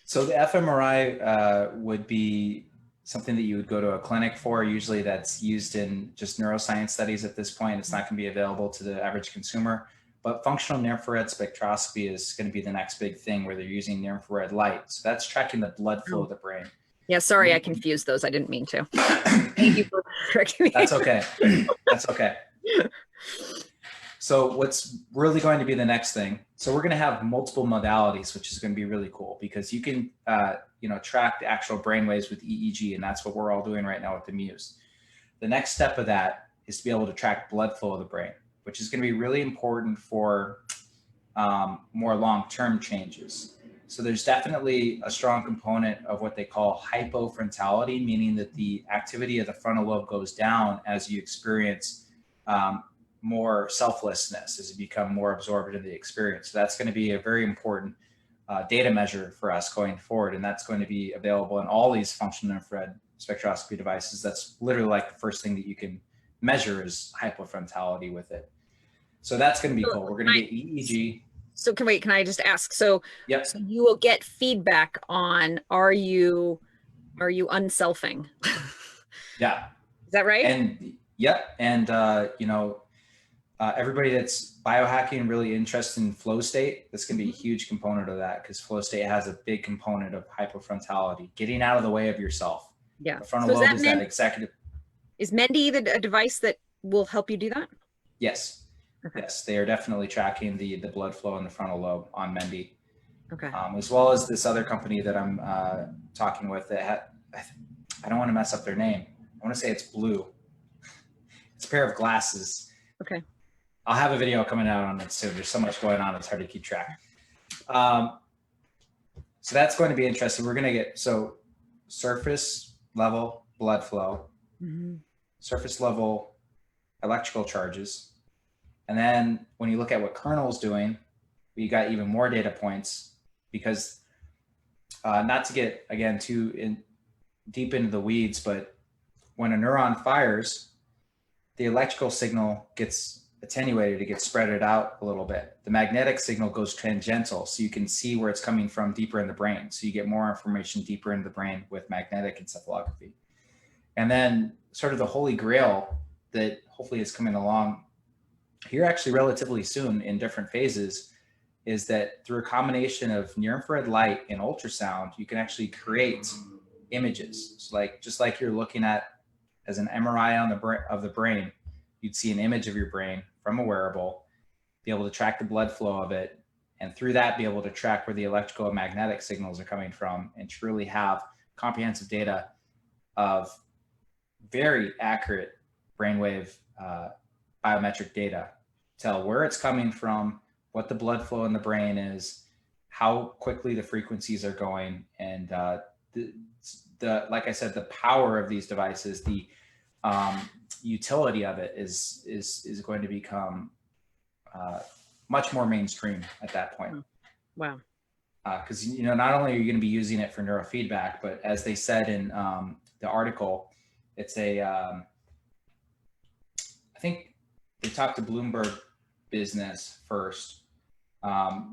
So the fMRI would be something that you would go to a clinic for. Usually that's used in just neuroscience studies at this point. It's not going to be available to the average consumer. But functional near-infrared spectroscopy is going to be the next big thing where they're using near-infrared light. So that's tracking the blood flow of the brain. Yeah, sorry, I confused those. I didn't mean to. Thank you for correcting me. That's okay. That's okay. So what's really going to be the next thing? So we're going to have multiple modalities, which is going to be really cool because you can, track the actual brain waves with EEG, and that's what we're all doing right now with the Muse. The next step of that is to be able to track blood flow of the brain, which is going to be really important for more long-term changes. So there's definitely a strong component of what they call hypofrontality, meaning that the activity of the frontal lobe goes down as you experience more selflessness, as you become more absorbed into the experience. So that's going to be a very important data measure for us going forward. And that's going to be available in all these functional infrared spectroscopy devices. That's literally like the first thing that you can measure is hypofrontality with it. So that's going to be cool. We're going to get EEG. So can I just ask? So, yep. So you will get feedback on, are you unselfing? Yeah. Is that right? And yep. And, everybody that's biohacking and really interested in flow state, that's going to be a huge component of that because flow state has a big component of hypofrontality, getting out of the way of yourself. Yeah. The frontal lobe is that executive. Is Mendy a device that will help you do that? Yes. Okay. Yes, they are definitely tracking the blood flow in the frontal lobe on Mendy. Okay. As well as this other company that I'm talking with that I don't want to mess up their name. I want to say it's Blue. It's a pair of glasses. Okay. I'll have a video coming out on it soon. There's so much going on, it's hard to keep track. So that's going to be interesting. We're going to get surface level blood flow, surface level electrical charges. And then when you look at what kernel's doing, we got even more data points, because not to get, again, deep into the weeds, but when a neuron fires, the electrical signal gets attenuated, it gets spreaded out a little bit. The magnetic signal goes tangential, so you can see where it's coming from deeper in the brain. So you get more information deeper into the brain with magnetic encephalography. And then sort of the holy grail that hopefully is coming along here actually relatively soon in different phases is that through a combination of near infrared light and ultrasound, you can actually create images. So just like you're looking at as an MRI of the brain, you'd see an image of your brain from a wearable, be able to track the blood flow of it, and through that be able to track where the electrical and magnetic signals are coming from, and truly have comprehensive data of very accurate brainwave biometric data, tell where it's coming from, what the blood flow in the brain is, how quickly the frequencies are going, and like I said, the power of these devices, the utility of it is going to become much more mainstream at that point. Wow. Because not only are you going to be using it for neurofeedback, but as they said in the article, it's I think they talked to Bloomberg Business first.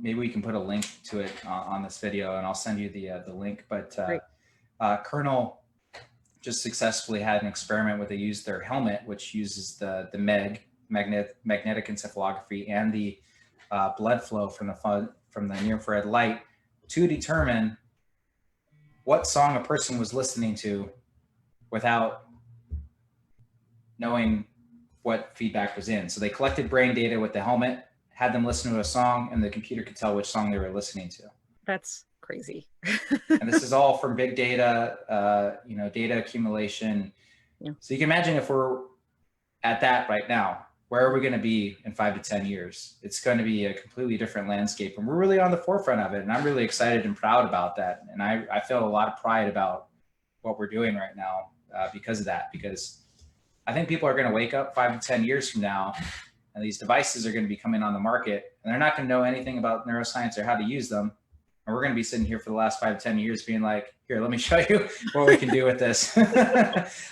Maybe we can put a link to it on this video, and I'll send you the link. But Colonel just successfully had an experiment where they used their helmet, which uses the magnetic encephalography and the blood flow from the near infrared light to determine what song a person was listening to without knowing what feedback was in. So they collected brain data with the helmet, had them listen to a song, and the computer could tell which song they were listening to. That's crazy. And this is all from big data, data accumulation. Yeah. So you can imagine if we're at that right now, where are we going to be in 5 to 10 years? It's going to be a completely different landscape, and we're really on the forefront of it. And I'm really excited and proud about that. And I feel a lot of pride about what we're doing right now because of that, because I think people are going to wake up 5 to 10 years from now, and these devices are going to be coming on the market, and they're not going to know anything about neuroscience or how to use them. And we're going to be sitting here for the last 5 to 10 years being like, here, let me show you what we can do with this.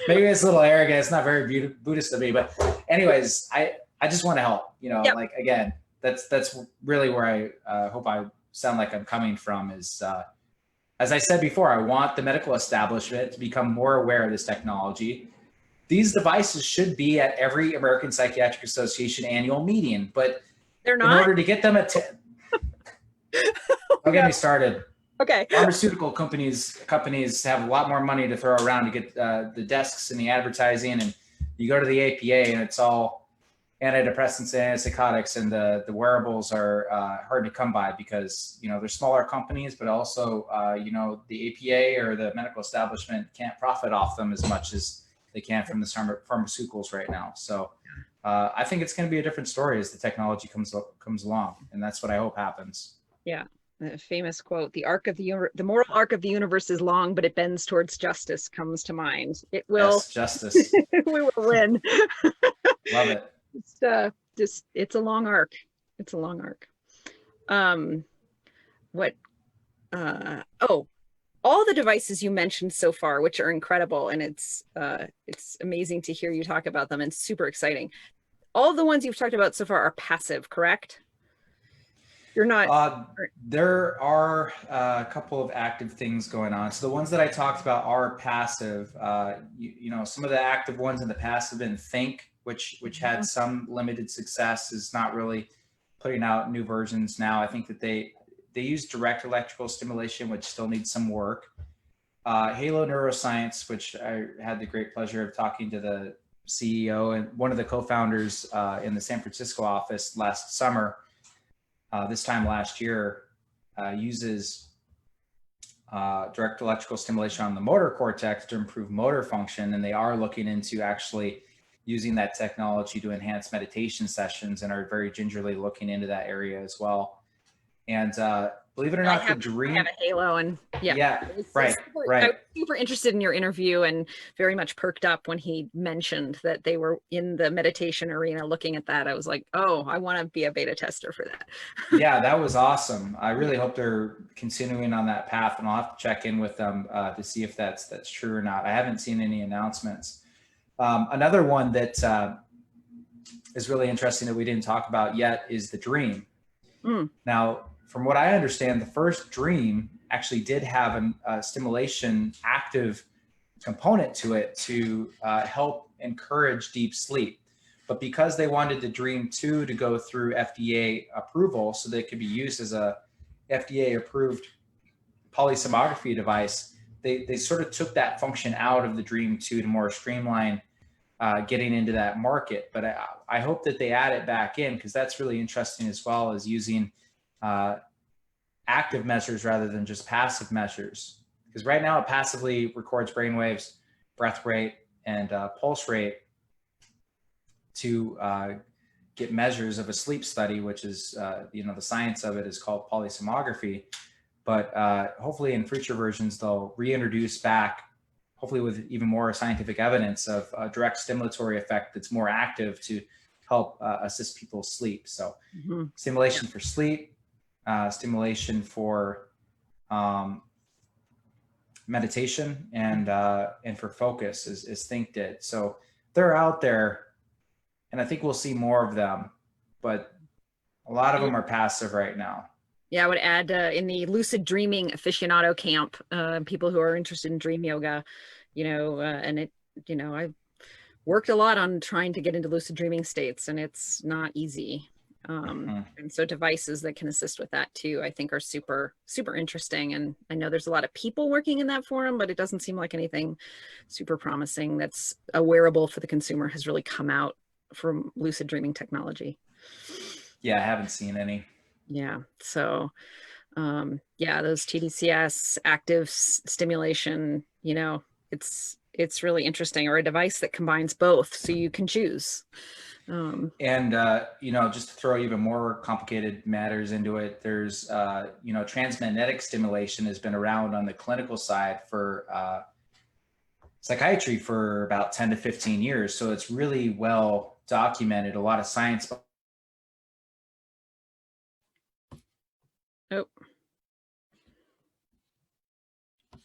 Maybe it's a little arrogant. It's not very Buddhist of me, but anyways, I just want to help, Yep. Like, again, that's really where I hope I sound like I'm coming from is, as I said before, I want the medical establishment to become more aware of this technology. These devices should be at every American Psychiatric Association annual meeting, but they're not. In order to get them don't get me started. Okay. Pharmaceutical companies have a lot more money to throw around to get the desks and the advertising, and you go to the APA and it's all antidepressants and antipsychotics, and the wearables are hard to come by because they're smaller companies, but also the APA or the medical establishment can't profit off them as much as they can from the pharmaceuticals right now. So I think it's going to be a different story as the technology comes along, and that's what I hope happens. Yeah. The famous quote, the moral arc of the universe is long, but it bends towards justice, comes to mind. It will. Yes, justice. We will win. Love it. It's a long arc. It's a long arc. All the devices you mentioned so far, which are incredible, and it's amazing to hear you talk about them and super exciting. All the ones you've talked about so far are passive, correct? You're not. There are a couple of active things going on. So the ones that I talked about are passive. Some of the active ones in the past have been Think, which had some limited success, is not really putting out new versions now. I think that they use direct electrical stimulation, which still needs some work. Halo Neuroscience, which I had the great pleasure of talking to the CEO and one of the co-founders in the San Francisco office last summer. This time last year, uses direct electrical stimulation on the motor cortex to improve motor function. And they are looking into actually using that technology to enhance meditation sessions and are very gingerly looking into that area as well. And believe it or not, the dream. I have a halo, and Yeah, it's right, super, I right. was super interested in your interview and very much perked up when he mentioned that they were in the meditation arena looking at that. I was like, oh, I want to be a beta tester for that. Yeah, that was awesome. I really hope they're continuing on that path, and I'll have to check in with them to see if that's true or not. I haven't seen any announcements. Another one that is really interesting that we didn't talk about yet is the dream. Now, from what I understand, the first dream actually did have a stimulation active component to it to help encourage deep sleep. But because they wanted the Dream 2 to go through FDA approval so that it could be used as a FDA approved polysomnography device, they sort of took that function out of the Dream 2 to more streamline getting into that market. But I hope that they add it back in, because that's really interesting, as well as using active measures rather than just passive measures. Because right now it passively records brainwaves, breath rate, and pulse rate to get measures of a sleep study, which is, the science of it is called polysomnography. But hopefully in future versions, they'll reintroduce back, hopefully with even more scientific evidence of a direct stimulatory effect that's more active to help assist people sleep. So stimulation for sleep, stimulation for meditation, and for focus, as Think did. So they're out there, and I think we'll see more of them, but a lot of them are passive right now. Yeah, I would add in the lucid dreaming aficionado camp, people who are interested in dream yoga, and it, I've worked a lot on trying to get into lucid dreaming states, and it's not easy. And so devices that can assist with that too, I think, are super, super interesting. And I know there's a lot of people working in that forum, but it doesn't seem like anything super promising that's a wearable for the consumer has really come out from lucid dreaming technology. Yeah, I haven't seen any. Yeah. So, those TDCS active stimulation, it's really interesting, or a device that combines both so you can choose. And just to throw even more complicated matters into it, there's transmagnetic stimulation has been around on the clinical side for psychiatry for about 10 to 15 years. So it's really well documented, a lot of science. Oh,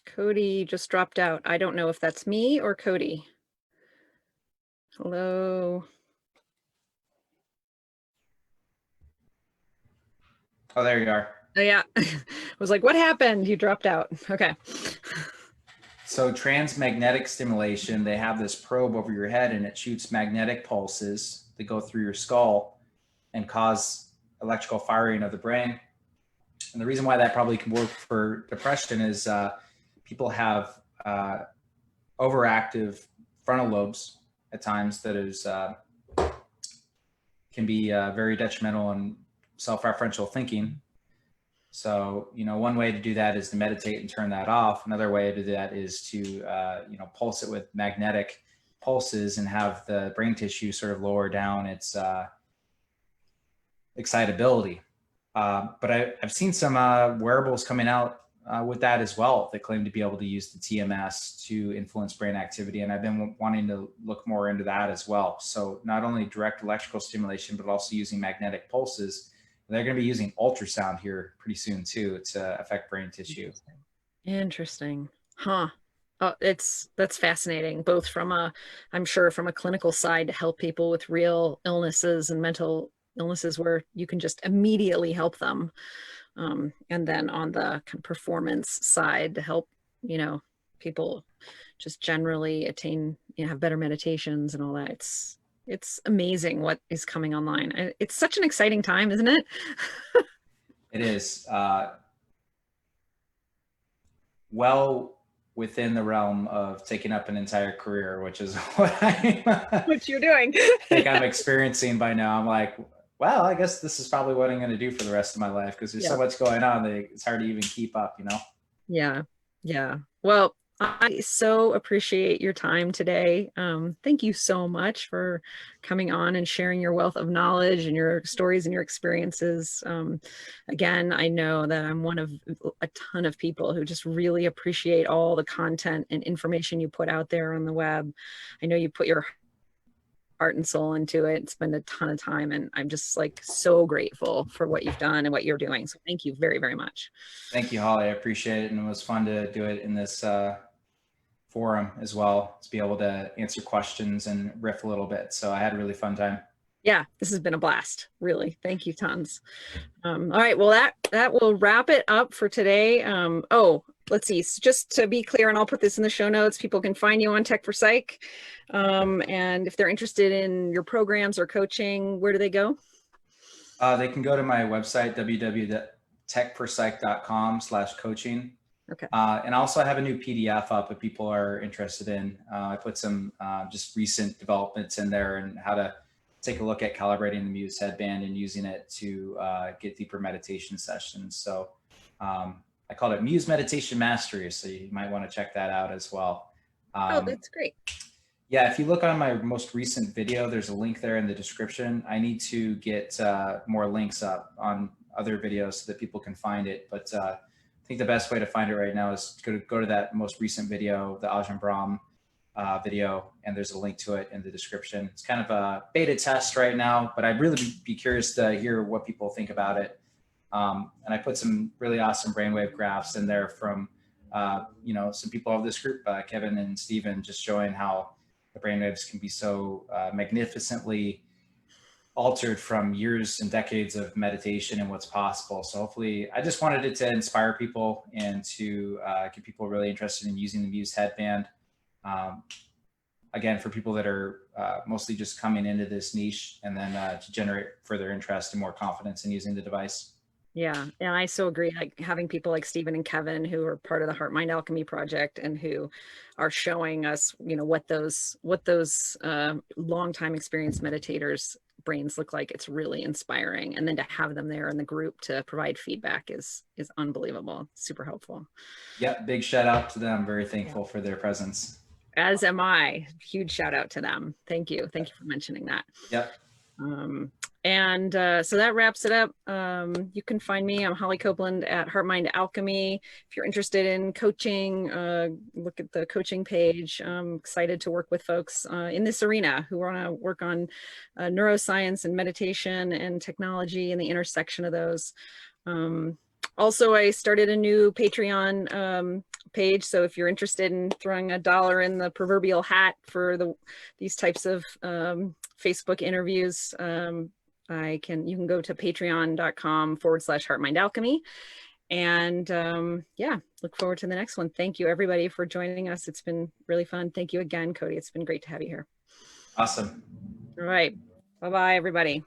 Cody just dropped out. I don't know if that's me or Cody. Hello. Oh, there you are. Oh, yeah. I was like, what happened? You dropped out. Okay. So transmagnetic stimulation, they have this probe over your head, and it shoots magnetic pulses that go through your skull and cause electrical firing of the brain. And the reason why that probably can work for depression is people have overactive frontal lobes at times that is can be very detrimental in self-referential thinking. So, one way to do that is to meditate and turn that off. Another way to do that is to, pulse it with magnetic pulses and have the brain tissue sort of lower down its excitability. But I've seen some wearables coming out with that as well that claim to be able to use the TMS to influence brain activity. And I've been wanting to look more into that as well. So not only direct electrical stimulation, but also using magnetic pulses. They're going to be using ultrasound here pretty soon too to affect brain tissue. Interesting. Huh. Oh, that's fascinating, both I'm sure from a clinical side to help people with real illnesses and mental illnesses where you can just immediately help them. And then on the kind of performance side to help, people just generally attain, have better meditations and all that. It's amazing what is coming online. It's such an exciting time, isn't it? It is well within the realm of taking up an entire career, which is what you're doing. think I'm experiencing by now. I'm like, well, I guess this is probably what I'm going to do for the rest of my life, because there's so much going on that it's hard to even keep up, Yeah. Yeah. Well, I so appreciate your time today. Thank you so much for coming on and sharing your wealth of knowledge and your stories and your experiences. Again, I know that I'm one of a ton of people who just really appreciate all the content and information you put out there on the web. I know you put your heart and soul into it and spend a ton of time, and I'm just like so grateful for what you've done and what you're doing. So thank you very, very much. Thank you, Holly. I appreciate it. And it was fun to do it in this forum as well, to be able to answer questions and riff a little bit. So I had a really fun time. Yeah, this has been a blast. Really. Thank you tons. All right. Well, that will wrap it up for today. Oh, let's see. Just to be clear, and I'll put this in the show notes, people can find you on Techforpsych. And if they're interested in your programs or coaching, where do they go? They can go to my website, www.techforpsych.com/coaching. Okay. And also I have a new PDF up if people are interested in. I put some just recent developments in there and how to take a look at calibrating the Muse headband and using it to get deeper meditation sessions. So I called it Muse Meditation Mastery. So you might want to check that out as well. Oh, that's great. Yeah, if you look on my most recent video, there's a link there in the description. I need to get more links up on other videos so that people can find it. But I think the best way to find it right now is go to that most recent video, the Ajahn Brahm video, and there's a link to it in the description. It's kind of a beta test right now, but I'd really be curious to hear what people think about it. And I put some really awesome brainwave graphs in there from some people of this group, Kevin and Stephen, just showing how the brainwaves can be so magnificently altered from years and decades of meditation and what's possible. So hopefully, I just wanted it to inspire people and to get people really interested in using the Muse headband. Again, for people that are mostly just coming into this niche, and then to generate further interest and more confidence in using the device. Yeah, and I so agree. Like having people like Stephen and Kevin who are part of the HeartMind Alchemy project and who are showing us, what those longtime experienced meditators' brains look like. It's really inspiring. And then to have them there in the group to provide feedback is unbelievable. Super helpful. Yeah, big shout out to them. Very thankful for their presence. As am I. Huge shout out to them. Thank you. Thank you for mentioning that. Yep. So that wraps it up. You can find me. I'm Holly Copeland at HeartMind Alchemy. If you're interested in coaching, look at the coaching page. I'm excited to work with folks in this arena who want to work on neuroscience and meditation and technology and the intersection of those. Also, I started a new Patreon page. So if you're interested in throwing $1 in the proverbial hat for these types of Facebook interviews, you can go to patreon.com/HeartMind Alchemy. And look forward to the next one. Thank you everybody for joining us. It's been really fun. Thank you again, Cody. It's been great to have you here. Awesome. All right. Bye-bye, everybody.